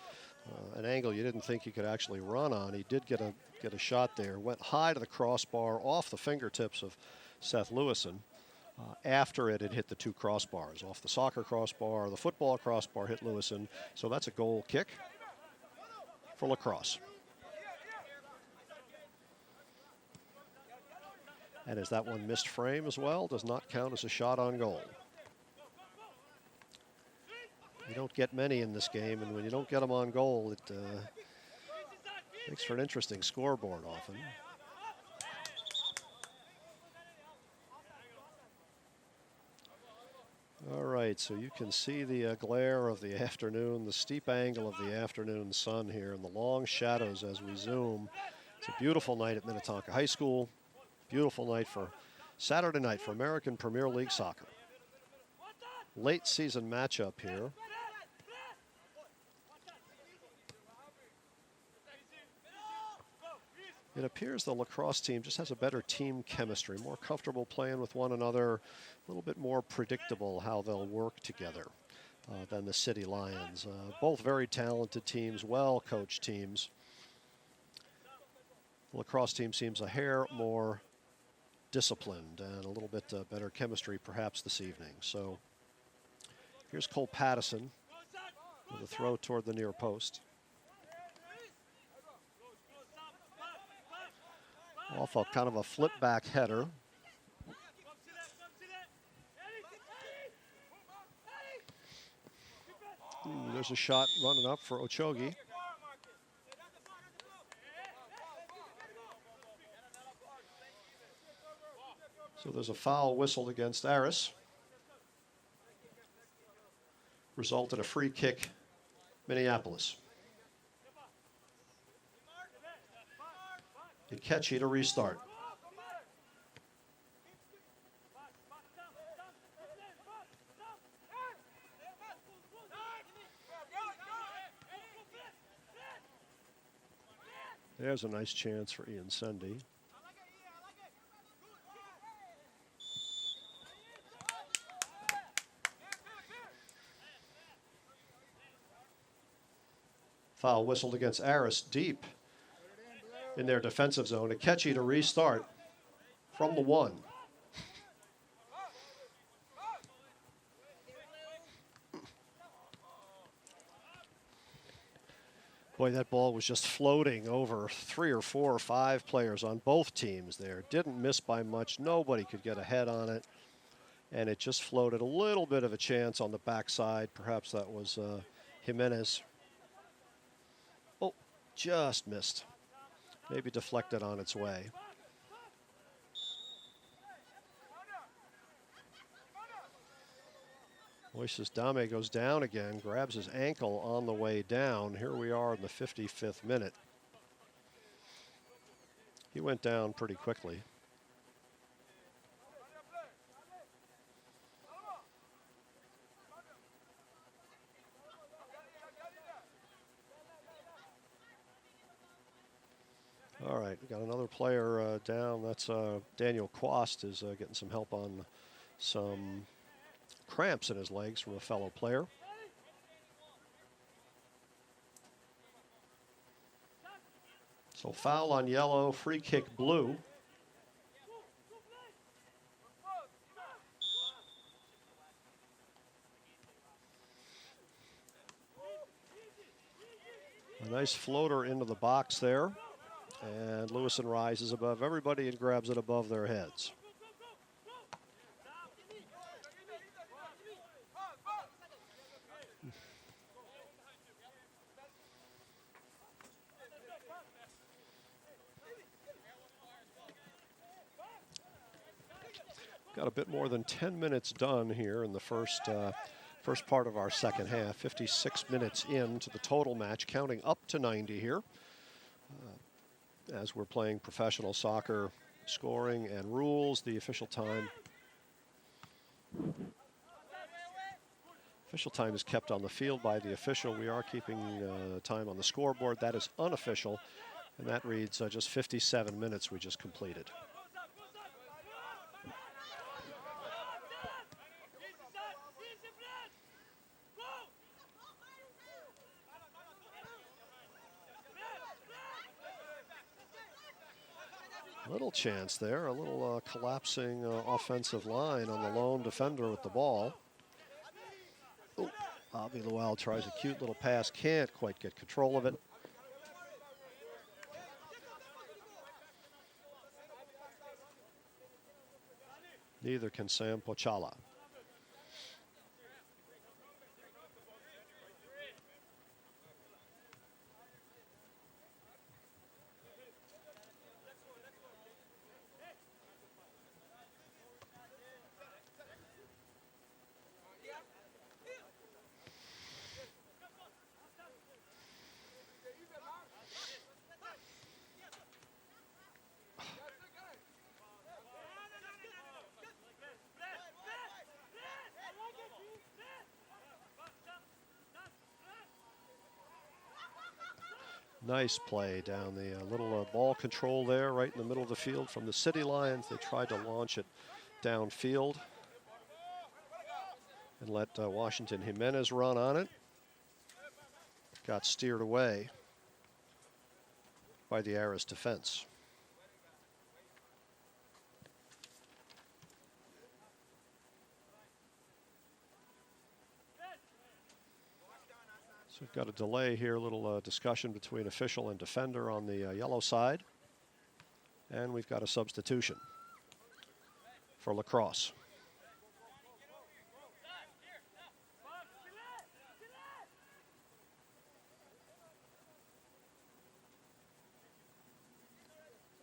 an angle you didn't think he could actually run on. He did get a shot there. Went high to the crossbar, off the fingertips of Seth Lewison. After it had hit the two crossbars, off the soccer crossbar, the football crossbar hit Lewison. So that's a goal kick for Lacrosse. And is that one missed frame as well? Does not count as a shot on goal. You don't get many in this game, and when you don't get them on goal, Makes for an interesting scoreboard often. All right, so you can see the glare of the afternoon, the steep angle of the afternoon sun here, and the long shadows as we zoom. It's a beautiful night at Minnetonka High School. Beautiful night for Saturday night for American Premier League soccer. Late season matchup here. It appears the lacrosse team just has a better team chemistry, more comfortable playing with one another, a little bit more predictable how they'll work together than the City Lions. Both very talented teams, well-coached teams. The lacrosse team seems a hair more disciplined and a little bit better chemistry perhaps this evening. So here's Cole Pattison with a throw toward the near post. Off a kind of a flip back header. There's a shot running up for Ochogi. So there's a foul whistled against Aris. Result in a free kick, Minneapolis. Catchy to restart. There's a nice chance for Ian Sendy. Foul whistled against Aris deep in their defensive zone. A catchy to restart from the 1. Boy, that ball was just floating over 3 or 4 or 5 players on both teams there. Didn't miss by much. Nobody could get a head on it. And it just floated a little bit of a chance on the backside. Perhaps that was Jimenez. Oh, just missed. Maybe deflected on its way. Moises Dame goes down again, grabs his ankle on the way down. Here we are in the 55th minute. He went down pretty quickly. All right, we got another player down. That's Daniel Quast is getting some help on some cramps in his legs from a fellow player. So foul on yellow, free kick blue. A nice floater into the box there. And Lewison rises above everybody and grabs it above their heads. Got a bit more than 10 minutes done here in the first part of our second half. 56 minutes into the total match, counting up to 90 here. As we're playing professional soccer, scoring and rules, the official time. Official time is kept on the field by the official. We are keeping time on the scoreboard. That is unofficial, and that reads just 57 minutes we just completed. Little chance there, a little collapsing offensive line on the lone defender with the ball. Ooh, Avi Lual tries a cute little pass, can't quite get control of it. Neither can Sam Pochala. Nice play down the little ball control there, right in the middle of the field from the City Lions. They tried to launch it downfield and let Washington Jimenez run on it. Got steered away by the Aris defense. So we've got a delay here, a little discussion between official and defender on the yellow side. And we've got a substitution for Lacrosse.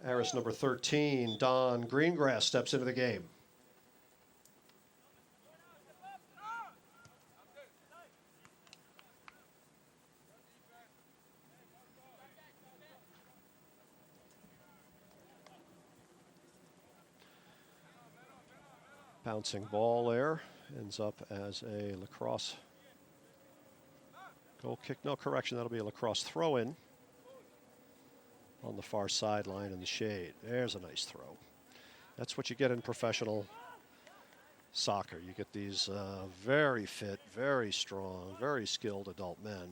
Aris number 13, Don Greengrass, steps into the game. Bouncing ball there, ends up as a Lacrosse goal kick. No, correction, that'll be a Lacrosse throw-in on the far sideline in the shade. There's a nice throw. That's what you get in professional soccer. You get these very fit, very strong, very skilled adult men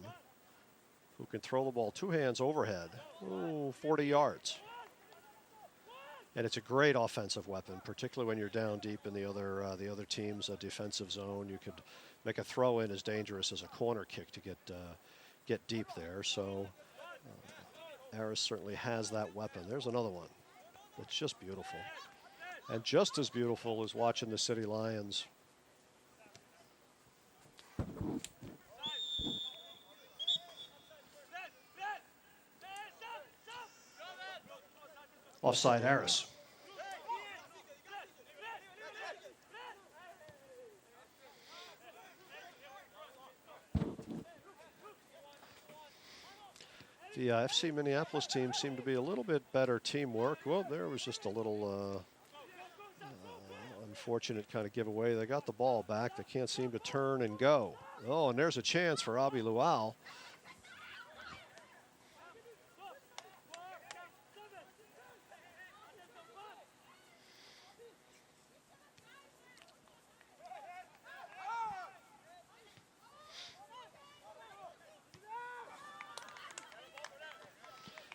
who can throw the ball two hands overhead, 40 yards. And it's a great offensive weapon, particularly when you're down deep in the other team's defensive zone. You could make a throw in as dangerous as a corner kick to get deep there. So Aris certainly has that weapon. There's another one that's just beautiful. And just as beautiful as watching the City Lions offside Aris. The FC Minneapolis team seemed to be a little bit better teamwork. Well, there was just a little unfortunate kind of giveaway. They got the ball back. They can't seem to turn and go. Oh, and there's a chance for Abi Luau.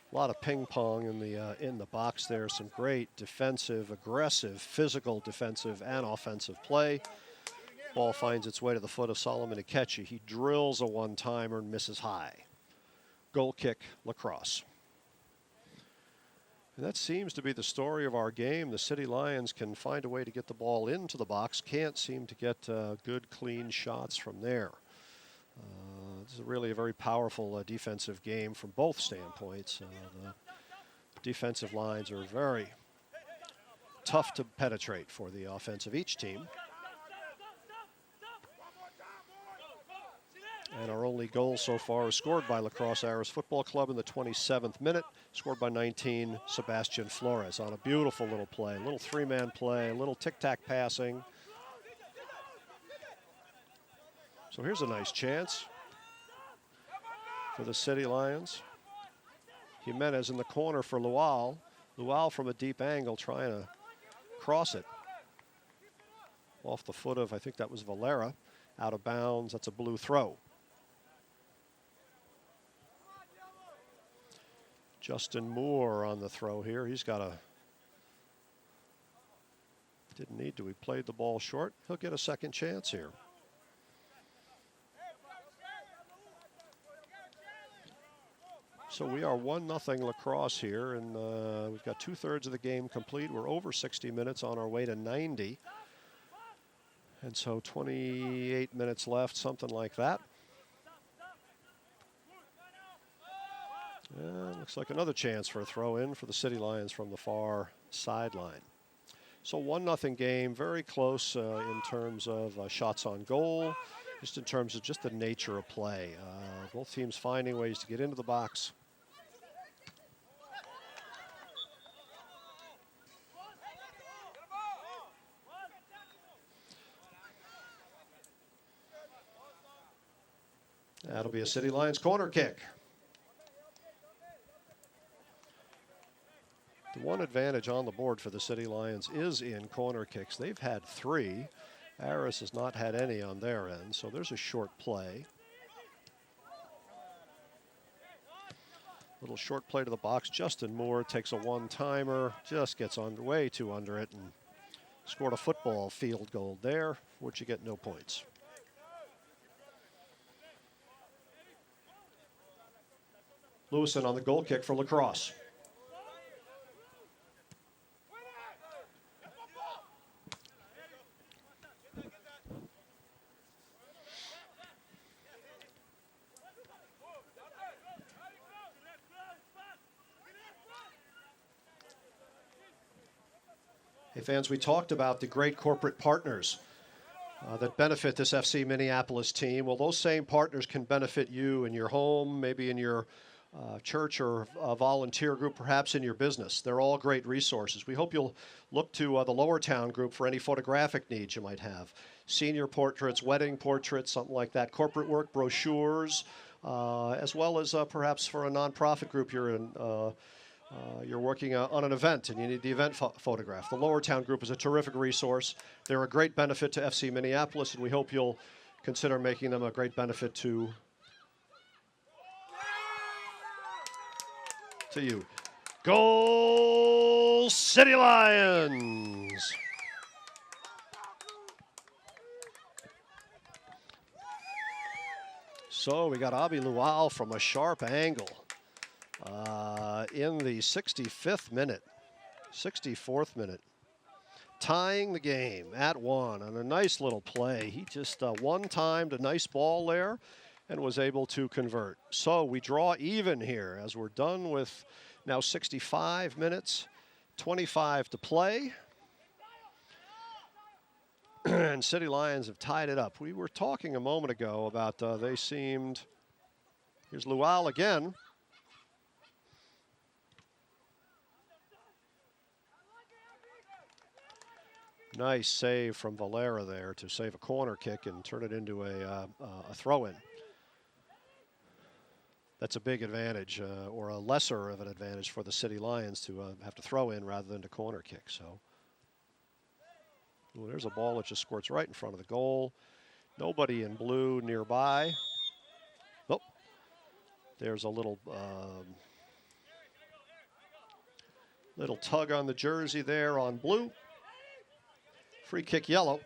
A lot of ping pong in the box there. Some great defensive, aggressive, physical defensive and offensive play. Ball finds its way to the foot of Solomon Akechi. He drills a one-timer and misses high. Goal kick, Lacrosse. And that seems to be the story of our game. The City Lions can find a way to get the ball into the box. Can't seem to get good, clean shots from there. This is really a very powerful defensive game from both standpoints. The defensive lines are very tough to penetrate for the offense of each team. And our only goal so far is scored by Lacrosse Aris Football Club in the 27th minute, scored by 19, Sebastian Flores on a beautiful little play, a little three-man play, a little tic-tac passing. So here's a nice chance for the City Lions. Jimenez in the corner for Luau. Luau from a deep angle trying to cross it. Off the foot of, I think that was Valera. Out of bounds, that's a blue throw. Justin Moore on the throw here. He's got didn't need to, he played the ball short. He'll get a second chance here. So we are 1-0 Lacrosse here, and we've got 2/3 of the game complete. We're over 60 minutes, on our way to 90. And so 28 minutes left, something like that. And looks like another chance for a throw-in for the City Lions from the far sideline. So 1-0 game, very close in terms of shots on goal, just in terms of just the nature of play. Both teams finding ways to get into the box. That'll be a City Lions corner kick. one advantage on the board for the City Lions is in corner kicks. They've had 3. Aris has not had any on their end, so there's a short play. Little short play to the box. Justin Moore takes a one-timer, just gets way too under it, and scored a football field goal there, which you get no points. Lewison on the goal kick for Lacrosse. Hey fans, we talked about the great corporate partners that benefit this FC Minneapolis team. Well, those same partners can benefit you in your home, maybe in your church or a volunteer group, perhaps in your business. They're all great resources. We hope you'll look to the Lower Town group for any photographic needs you might have. Senior portraits, wedding portraits, something like that. Corporate work, brochures, as well as perhaps for a nonprofit group you're working on an event and you need the event photograph. The Lower Town group is a terrific resource. They're a great benefit to FC Minneapolis, and we hope you'll consider making them a great benefit to you. Goal, City Lions! So we got Abi Lual from a sharp angle in the 65th minute, 64th minute, tying the game at 1 on a nice little play. He just one-timed a nice ball there and was able to convert. So we draw even here as we're done with now 65 minutes, 25 to play. And City Lions have tied it up. We were talking a moment ago about they seemed, here's Lual again. Nice save from Valera there to save a corner kick and turn it into a throw-in. That's a big advantage, or a lesser of an advantage for the City Lions to have to throw in rather than to corner kick. So, ooh, there's a ball that just squirts right in front of the goal. Nobody in blue nearby. Oh, there's a little tug on the jersey there on blue. Free kick yellow.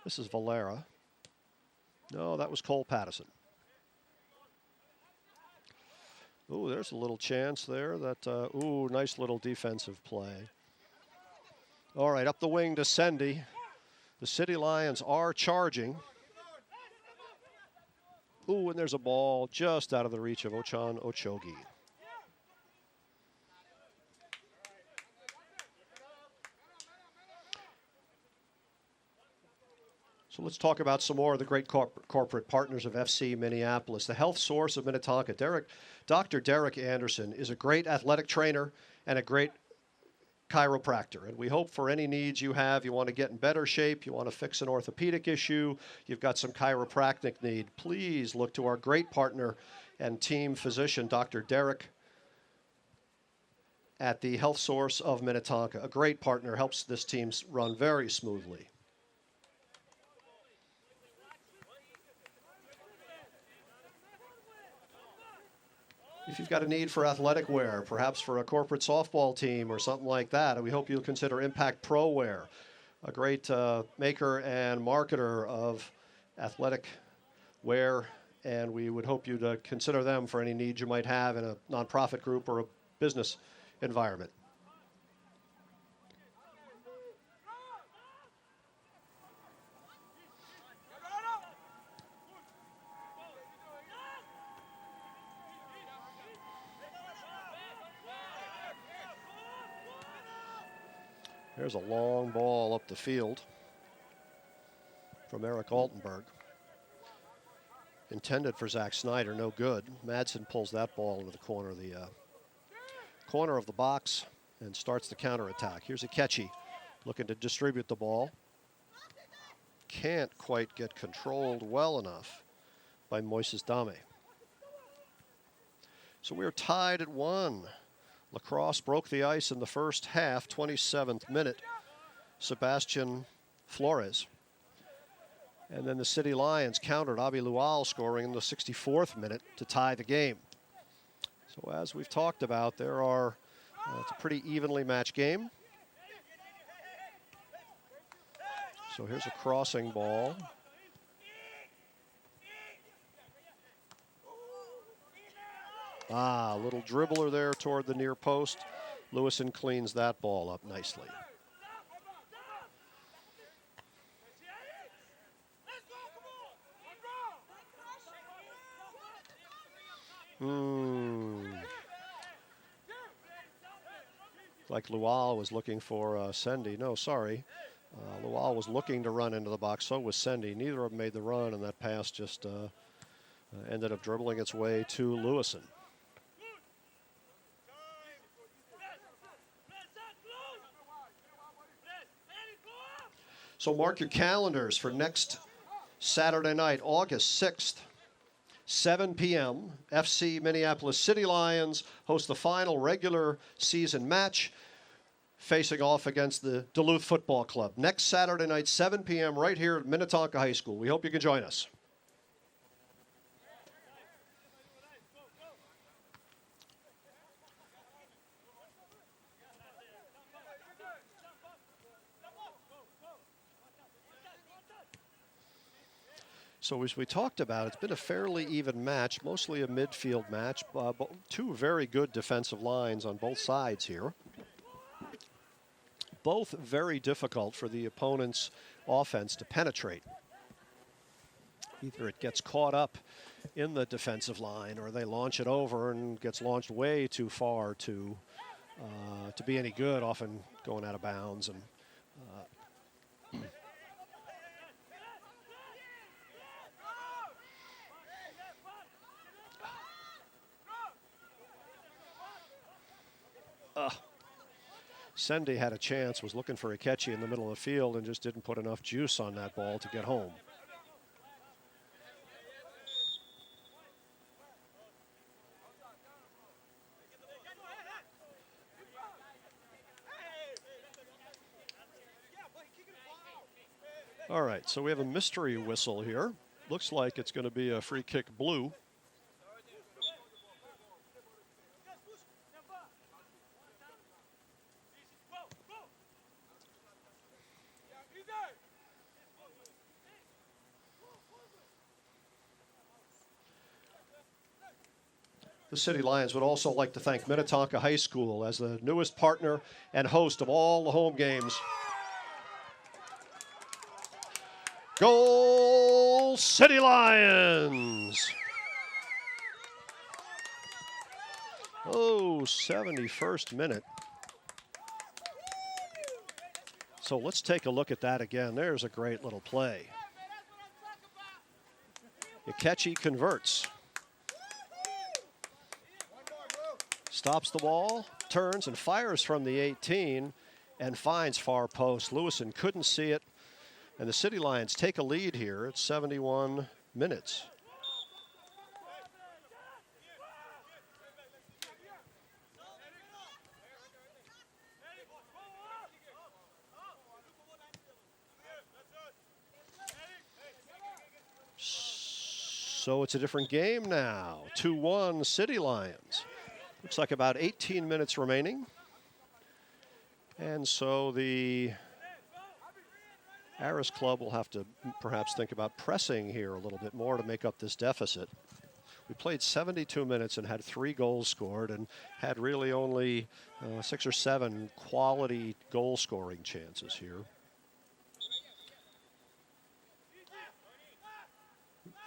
This is Valera. No, that was Cole Patterson. Ooh, there's a little chance there that, ooh, nice little defensive play. All right, up the wing to Sendy. The City Lions are charging. Ooh, and there's a ball just out of the reach of Ochan Ochogi. So let's talk about some more of the great corporate partners of FC Minneapolis. The health source of Minnetonka. Dr. Derek Anderson is a great athletic trainer and a great chiropractor. And we hope for any needs you have, you want to get in better shape, you want to fix an orthopedic issue, you've got some chiropractic need, please look to our great partner and team physician, Dr. Derek, at the health source of Minnetonka. A great partner, helps this team run very smoothly. If you've got a need for athletic wear, perhaps for a corporate softball team or something like that, we hope you'll consider Impact Pro Wear, a great maker and marketer of athletic wear, and we would hope you to consider them for any needs you might have in a nonprofit group or a business environment. There's a long ball up the field from Eric Altenberg. Intended for Zach Snyder, no good. Madsen pulls that ball into the corner of the box and starts the counterattack. Here's Akechi looking to distribute the ball. Can't quite get controlled well enough by Moises Dame. So we're tied at 1. Lacrosse broke the ice in the first half, 27th minute. Sebastian Flores. And then the City Lions countered, Abi Lual scoring in the 64th minute to tie the game. So as we've talked about, it's a pretty evenly matched game. So here's a crossing ball. A little dribbler there toward the near post. Lewison cleans that ball up nicely. Like Lual was looking for Sendy. No, sorry. Lual was looking to run into the box. So was Sendy. Neither of them made the run, and that pass just ended up dribbling its way to Lewison. So mark your calendars for next Saturday night, August 6th, 7 p.m. FC Minneapolis City Lions host the final regular season match, facing off against the Duluth Football Club. Next Saturday night, 7 p.m. right here at Minnetonka High School. We hope you can join us. So as we talked about, it's been a fairly even match, mostly a midfield match. Two very good defensive lines on both sides here. Both very difficult for the opponent's offense to penetrate. Either it gets caught up in the defensive line or they launch it over and gets launched way too far to be any good, often going out of bounds. And Sendy had a chance, was looking for Akechi in the middle of the field and just didn't put enough juice on that ball to get home. All right, so we have a mystery whistle here. Looks like it's going to be a free kick blue. The City Lions would also like to thank Minnetonka High School as the newest partner and host of all the home games. Goal, City Lions! Oh, 71st minute. So let's take a look at that again. There's a great little play. Akechi converts. Stops the ball, turns and fires from the 18 and finds far post. Lewison couldn't see it. And the City Lions take a lead here at 71 minutes. So it's a different game now. 2-1 City Lions. Looks like about 18 minutes remaining. And so the Aris club will have to perhaps think about pressing here a little bit more to make up this deficit. We played 72 minutes and had 3 goals scored and had really only 6 or 7 quality goal scoring chances here.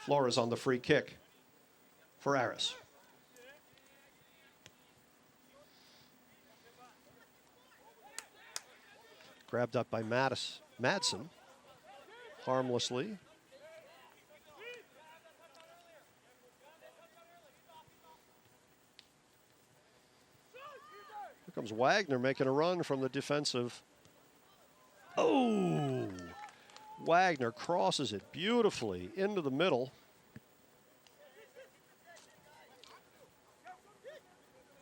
Flores on the free kick for Aris. Grabbed up by Madsen, harmlessly. comes Wagner making a run from the defensive. Oh! Wagner crosses it beautifully into the middle.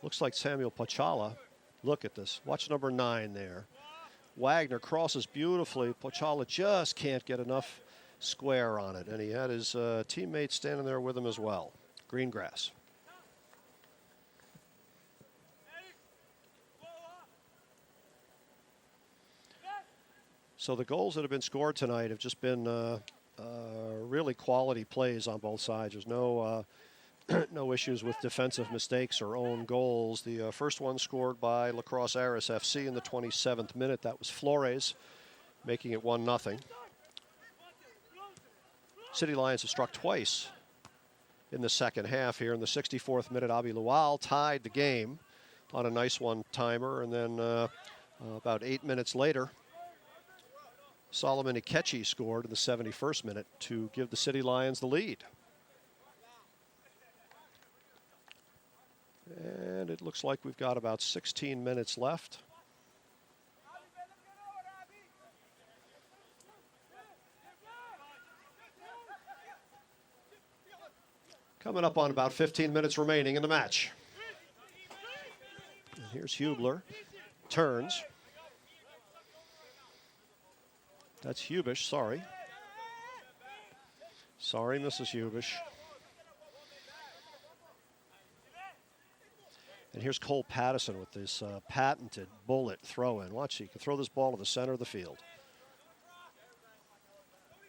Looks like Samuel Pachala. Look at this. Watch number 9 there. Wagner crosses beautifully. Pachala just can't get enough square on it. And he had his teammates standing there with him as well. Green grass. So the goals that have been scored tonight have just been really quality plays on both sides. There's no no issues with defensive mistakes or own goals. The first one scored by Lacrosse Aris FC in the 27th minute. That was Flores, making it 1-0. City Lions have struck twice in the second half here. In the 64th minute, Abi Lual tied the game on a nice one-timer. And then about 8 minutes later, Solomon Ikechi scored in the 71st minute to give the City Lions the lead. And it looks like we've got about 16 minutes left. Coming up on about 15 minutes remaining in the match. And here's Hubler. Turns. That's Hubish, sorry. Sorry, Mrs. Hubish. And here's Cole Patterson with this patented bullet throw-in. Watch, he can throw this ball to the center of the field.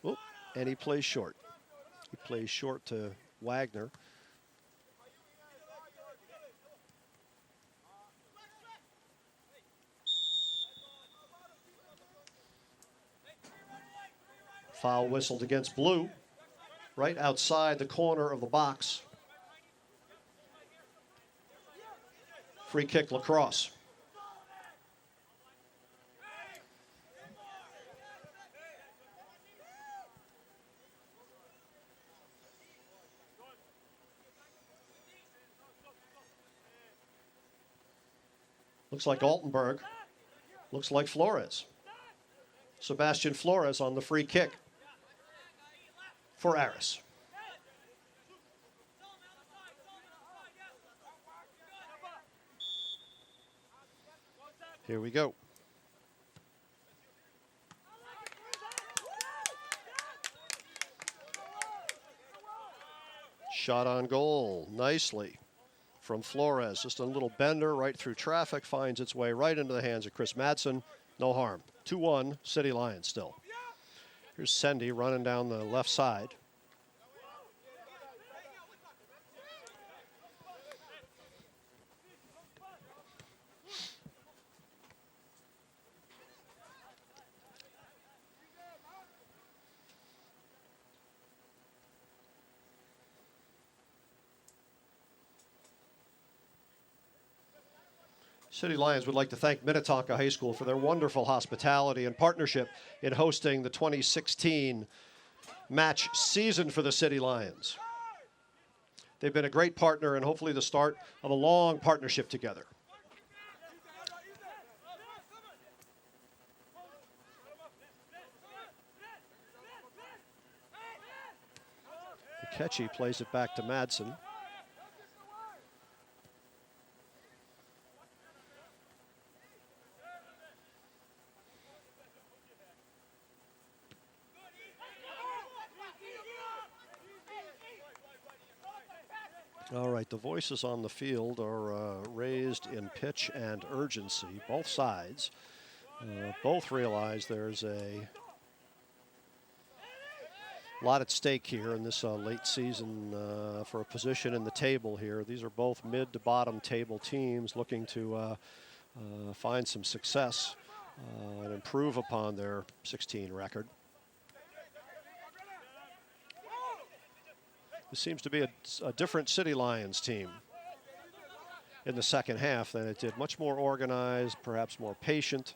Oop, and he plays short. He plays short to Wagner. Foul whistled against Blue, right outside the corner of the box. Free kick, Lacrosse. Looks like Altenberg. Looks like Flores. Sebastian Flores on the free kick for Aris. Here we go. Shot on goal, nicely from Flores. Just a little bender right through traffic, finds its way right into the hands of Chris Madsen. No harm. 2-1, City Lions still. Here's Sendy running down the left side. City Lions would like to thank Minnetonka High School for their wonderful hospitality and partnership in hosting the 2016 match season for the City Lions. They've been a great partner and hopefully the start of a long partnership together. Ikechi plays it back to Madsen. All right, the voices on the field are raised in pitch and urgency, both sides. Both realize there's a lot at stake here in this late season for a position in the table here. These are both mid to bottom table teams looking to find some success and improve upon their 16 record. This seems to be a different City Lions team in the second half than it did. Much more organized, perhaps more patient,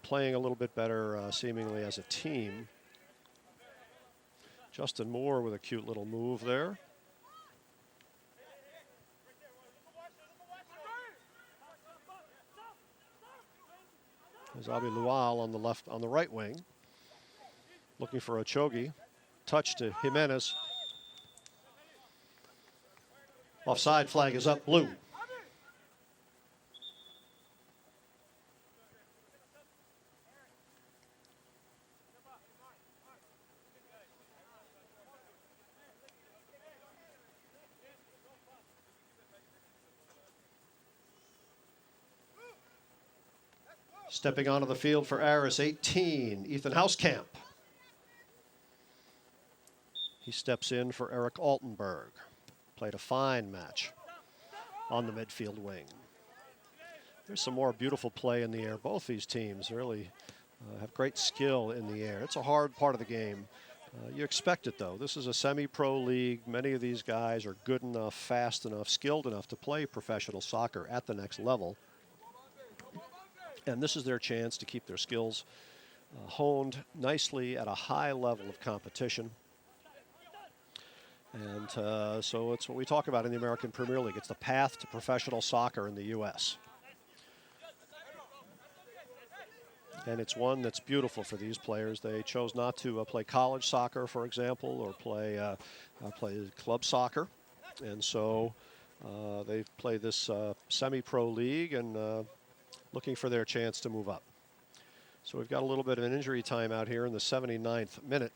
playing a little bit better seemingly as a team. Justin Moore with a cute little move there. There's Abi Lual on the left, on the right wing. Looking for Ochogi. Touch to Jimenez. Offside flag is up, blue. Stepping onto the field for Aris, 18, Ethan Hauskamp. He steps in for Eric Altenberg. Played a fine match on the midfield wing. There's some more beautiful play in the air. Both these teams really have great skill in the air. It's a hard part of the game. You expect it, though. This is a semi-pro league. Many of these guys are good enough, fast enough, skilled enough to play professional soccer at the next level. And this is their chance to keep their skills honed nicely at a high level of competition. And so it's what we talk about in the American Premier League. It's the path to professional soccer in the U.S. And it's one that's beautiful for these players. They chose not to play college soccer, for example, or play club soccer. And so they play this semi-pro league and looking for their chance to move up. So we've got a little bit of an injury time out here in the 79th minute.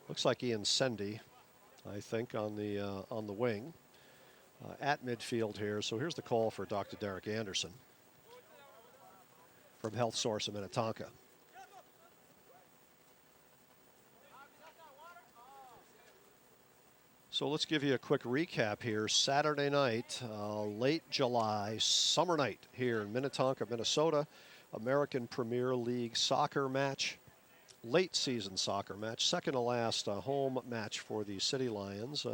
Looks like Ian Sendy, I think, on the wing at midfield here. So here's the call for Dr. Derek Anderson from Health Source in Minnetonka. So let's give you a quick recap here. Saturday night, late July, summer night here in Minnetonka, Minnesota. American Premier League soccer match, late season soccer match, second to last home match for the City Lions.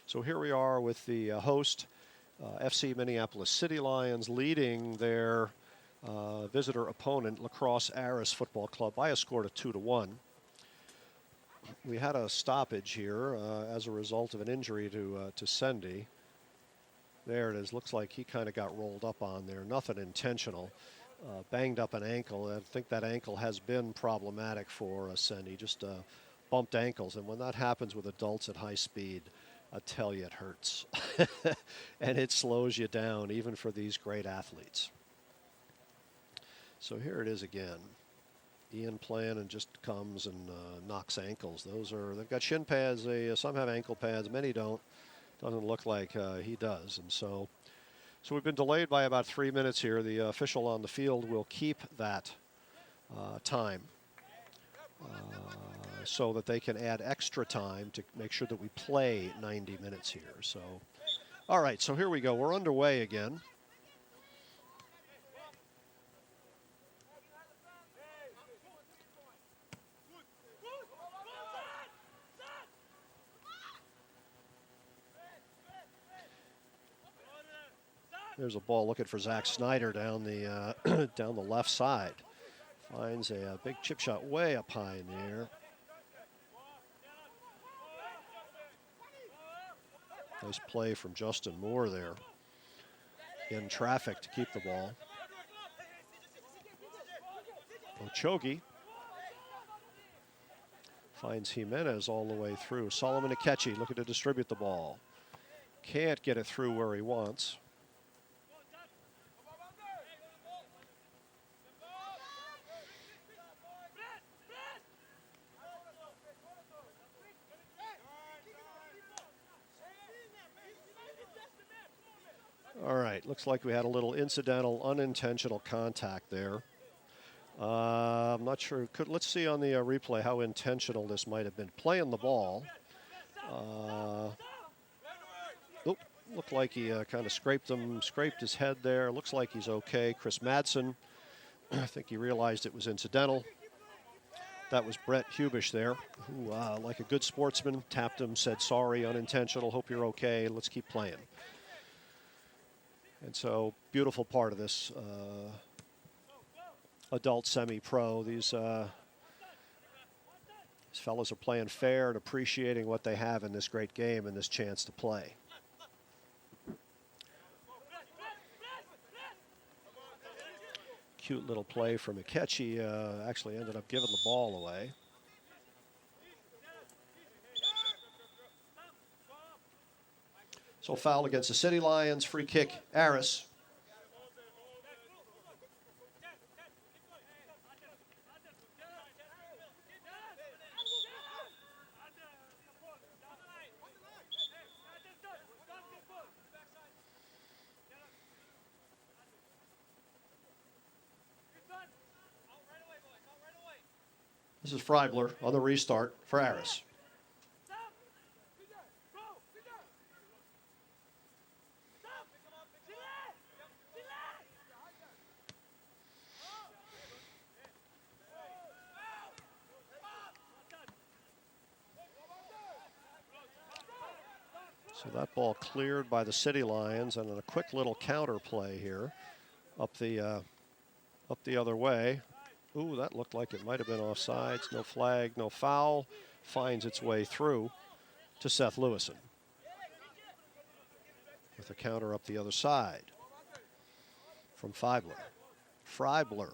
So here we are with the host, FC Minneapolis City Lions, leading their visitor opponent, Lacrosse Aris Football Club, by a score of 2-1. We had a stoppage here as a result of an injury to Sendy. There it is. Looks like he kind of got rolled up on there. Nothing intentional. Banged up an ankle. I think that ankle has been problematic for Sendy. Just bumped ankles. And when that happens with adults at high speed, I tell you, it hurts. And it slows you down, even for these great athletes. So here it is again. Ian playing and just comes and knocks ankles. They've got shin pads. Some have ankle pads. Many don't. Doesn't look like he does. And so we've been delayed by about 3 minutes here. The official on the field will keep that time so that they can add extra time to make sure that we play 90 minutes here. So, all right, so here we go. We're underway again. There's a ball looking for Zach Snyder down the down the left side. Finds a big chip shot way up high in the air. Nice play from Justin Moore there. In traffic to keep the ball. Ochogi finds Jimenez all the way through. Solomon Akechi looking to distribute the ball. Can't get it through where he wants. All right, looks like we had a little incidental, unintentional contact there. I'm not sure. Let's see on the replay how intentional this might have been. Playing the ball. Looked like he kind of scraped his head there. Looks like he's okay. Chris Madsen, I think he realized it was incidental. That was Brett Hubish there, who, like a good sportsman, tapped him, said, sorry, unintentional, hope you're okay, let's keep playing. And so, beautiful part of this adult semi-pro. These fellas are playing fair and appreciating what they have in this great game and this chance to play. cute little play from Akechi. Actually ended up giving the ball away. So foul against the City Lions. Free kick, Aris. This is Freibler on the restart for Aris. So that ball cleared by the City Lions, and then a quick little counter play here up the other way. Ooh, that looked like it might have been offsides. No flag, no foul. Finds its way through to Seth Lewison with a counter up the other side from Freibler. Freibler.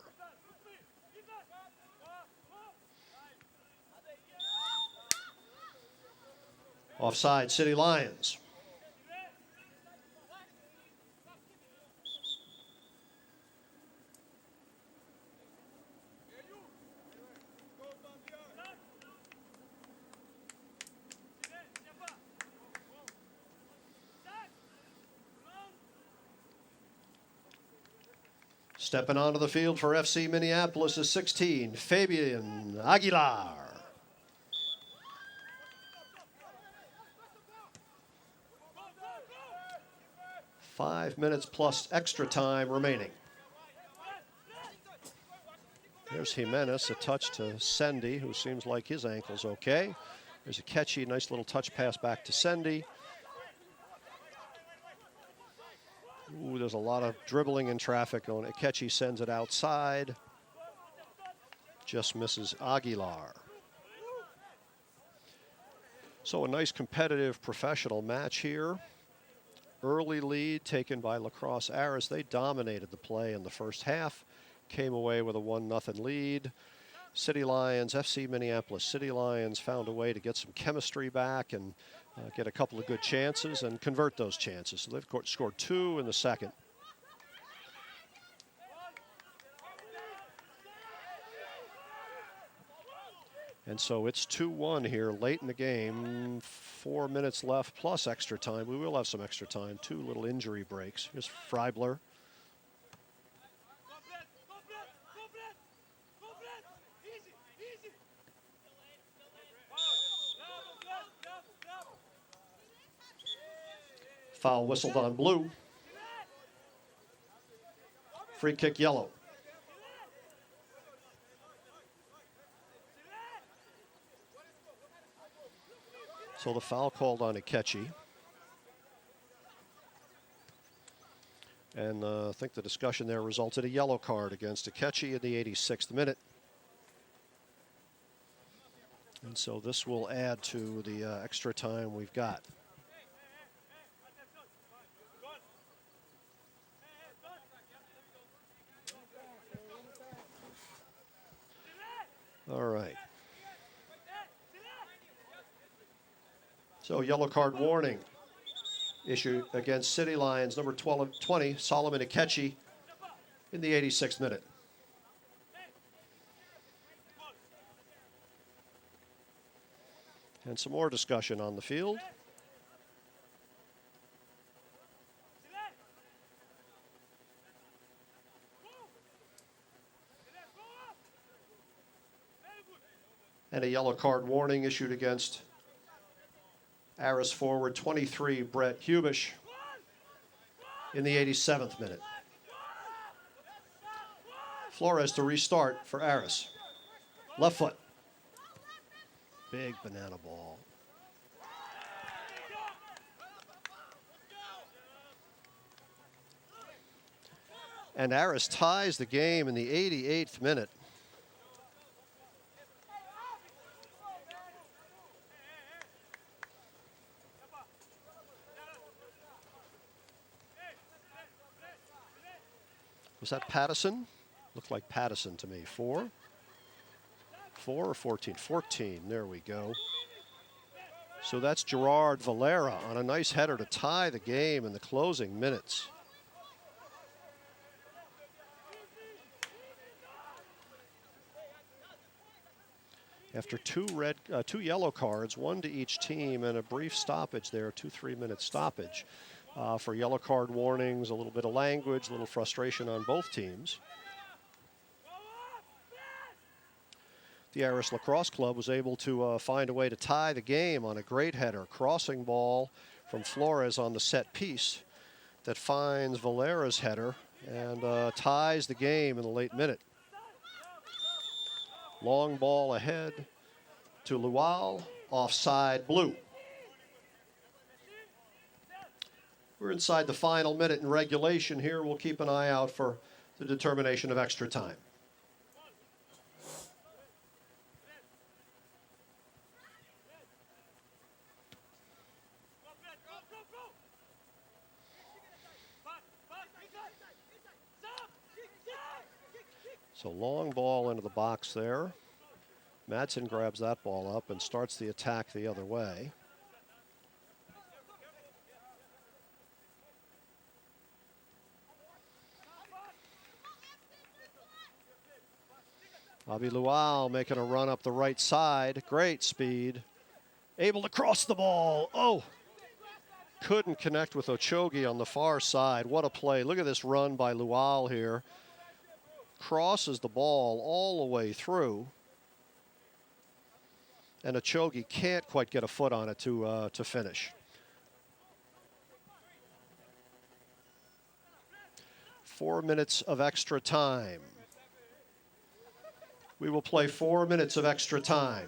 Offside, City Lions. Stepping onto the field for FC Minneapolis is 16, Fabian Aguilar. 5 minutes plus extra time remaining. There's Jimenez, a touch to Sendy, who seems like his ankle's okay. There's a catchy, nice little touch pass back to Sendy. Ooh, there's a lot of dribbling and traffic on it. Akechi sends it outside. Just misses Aguilar. So a nice competitive professional match here. Early lead taken by Lacrosse Aris. They dominated the play in the first half. Came away with a 1-0 lead. City Lions, FC Minneapolis. City Lions found a way to get some chemistry back and get a couple of good chances and convert those chances. So they've scored 2 in the second. And so it's 2-1 here late in the game. 4 minutes left plus extra time. We will have some extra time. 2 little injury breaks. Here's Freibler. Foul whistled on blue. Free kick yellow. So the foul called on Akechi. And I think the discussion there resulted in a yellow card against Akechi in the 86th minute. And so this will add to the extra time we've got. All right. So yellow card warning issued against City Lions, number 20, Solomon Akechi, in the 86th minute. And some more discussion on the field. And a yellow card warning issued against Aris forward 23, Brett Hubish, in the 87th minute. Flores to restart for Aris. Left foot. Big banana ball. And Aris ties the game in the 88th minute. Was that Pattison? Looked like Pattison to me. 4 or 14? 14, there we go. So that's Gerard Valera on a nice header to tie the game in the closing minutes. After two yellow cards, one to each team, and a brief stoppage there, 2 3-minute stoppage for yellow card warnings, a little bit of language, a little frustration on both teams. The Aris Lacrosse Club was able to find a way to tie the game on a great header, crossing ball from Flores on the set piece that finds Valera's header and ties the game in the late minute. Long ball ahead to Lual, offside blue. We're inside the final minute in regulation here. We'll keep an eye out for the determination of extra time. So long ball into the box there. Madsen grabs that ball up and starts the attack the other way. Abi Lual making a run up the right side. Great speed. Able to cross the ball. Oh! Couldn't connect with Ochogi on the far side. What a play. Look at this run by Lual here. Crosses the ball all the way through. And Ochogi can't quite get a foot on it to finish. 4 minutes of extra time. We will play 4 minutes of extra time.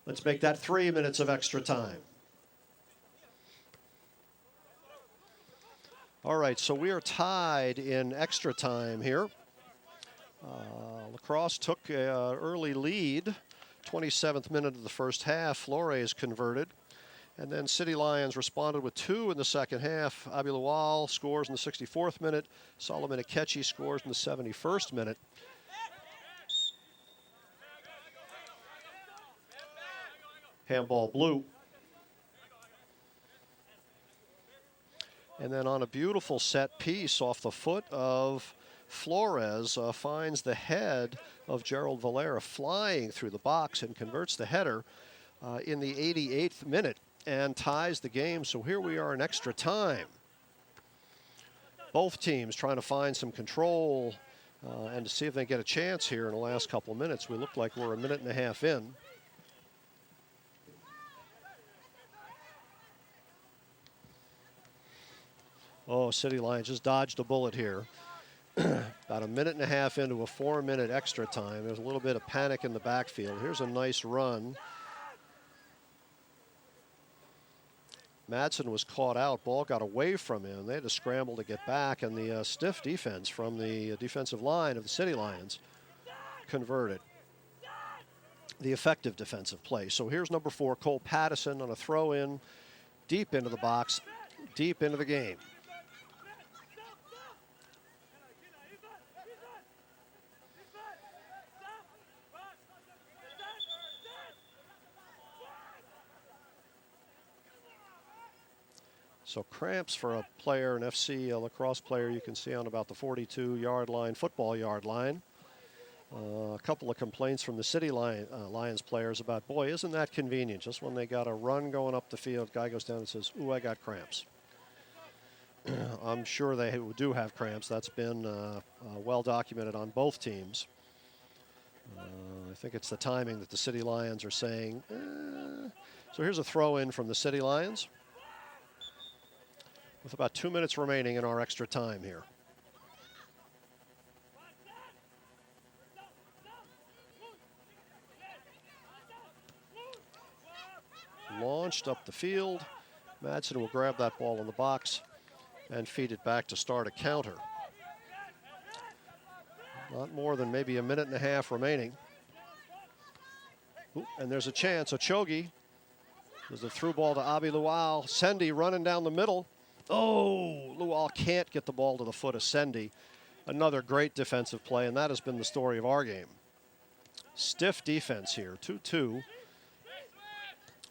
Let's make that 3 minutes of extra time. All right, so we are tied in extra time here. Lacrosse took an early lead, 27th minute of the first half. Flores converted. And then City Lions responded with 2 in the second half. Abi Lual scores in the 64th minute. Solomon Akechi scores in the 71st minute. Handball blue. And then on a beautiful set piece off the foot of Flores, finds the head of Gerald Valera flying through the box and converts the header in the 88th minute and ties the game. So here we are in extra time. Both teams trying to find some control and to see if they get a chance here in the last couple of minutes. We look like we're a minute and a half in. Oh, City Lions just dodged a bullet here. About a minute and a half into a 4-minute extra time. There's a little bit of panic in the backfield. Here's a nice run. Madsen was caught out. Ball got away from him. They had to scramble to get back, and the stiff defense from the defensive line of the City Lions converted. The effective defensive play. So here's number 4, Cole Pattison, on a throw-in deep into the box, deep into the game. So cramps for a player, an FC lacrosse player, you can see on about the 42-yard line, football yard line. A couple of complaints from the City Lions players about, boy, isn't that convenient? Just when they got a run going up the field, guy goes down and says, ooh, I got cramps. I'm sure they do have cramps. That's been well documented on both teams. I think it's the timing that the City Lions are saying. So here's a throw-in from the City Lions, with about 2 minutes remaining in our extra time here. Launched up the field. Madsen will grab that ball in the box and feed it back to start a counter. Not more than maybe a minute and a half remaining. Ooh, and there's a chance. Ochogi. There's a through ball to Abi Lual. Sendi running down the middle. Oh, Lual can't get the ball to the foot of Sendy. Another great defensive play, and that has been the story of our game. Stiff defense here, 2-2.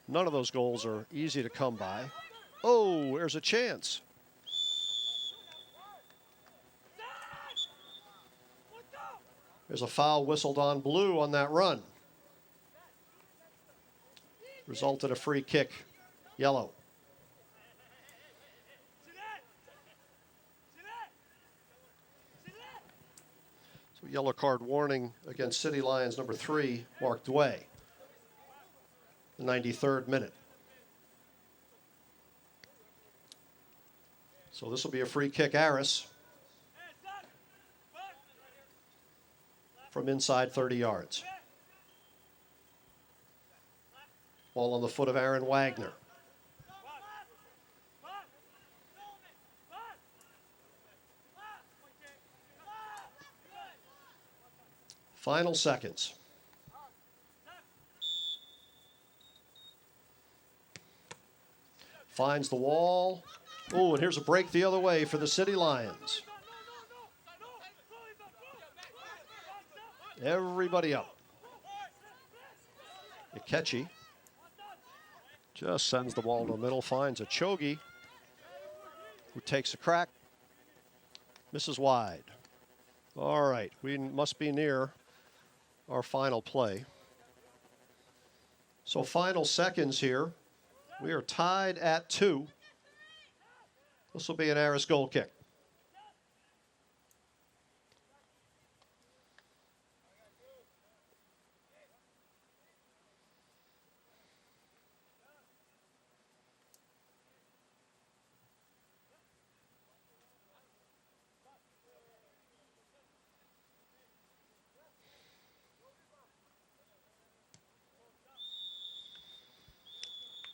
None of those goals are easy to come by. Oh, there's a chance. There's a foul whistled on blue on that run. Resulted a free kick, yellow. So yellow card warning against City Lions number 3, Mark Dway. The 93rd minute. So this will be a free kick, Aris. From inside 30 yards. Ball on the foot of Aaron Wagner. Final seconds. Finds the wall. Oh, and here's a break the other way for the City Lions. Everybody up. Ikechi just sends the ball to the middle, finds a Chogi, who takes a crack, misses wide. All right, we must be near our final play. So final seconds here. We are tied at 2. This will be an Aris goal kick.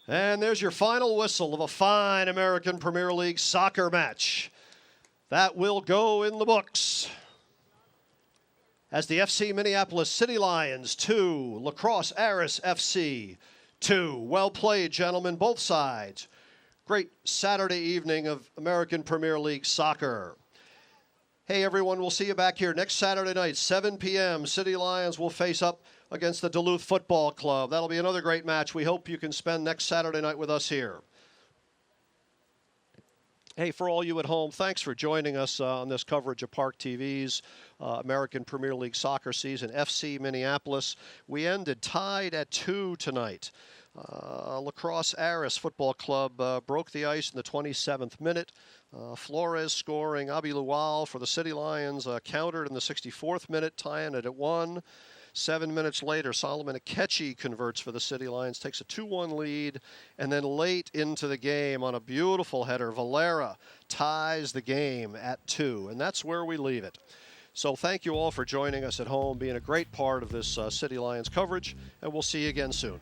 And there's your final whistle of a fine American Premier League soccer match. That will go in the books as the FC Minneapolis City Lions 2, Lacrosse Aris FC 2. Well played, gentlemen, both sides. Great Saturday evening of American Premier League soccer. Hey, everyone, we'll see you back here next Saturday night, 7 p.m. City Lions will face up against the Duluth Football Club. That'll be another great match. We hope you can spend next Saturday night with us here. Hey, for all you at home, thanks for joining us on this coverage of ParkTV's American Premier League soccer season, FC Minneapolis. We ended tied at 2 tonight. Lacrosse Aris Football Club broke the ice in the 27th minute. Flores scoring, Abi Lual for the City Lions countered in the 64th minute, tying it at 1. 7 minutes later, Solomon Ikechi converts for the City Lions, takes a 2-1 lead, and then late into the game on a beautiful header, Valera ties the game at 2, and that's where we leave it. So thank you all for joining us at home, being a great part of this City Lions coverage, and we'll see you again soon.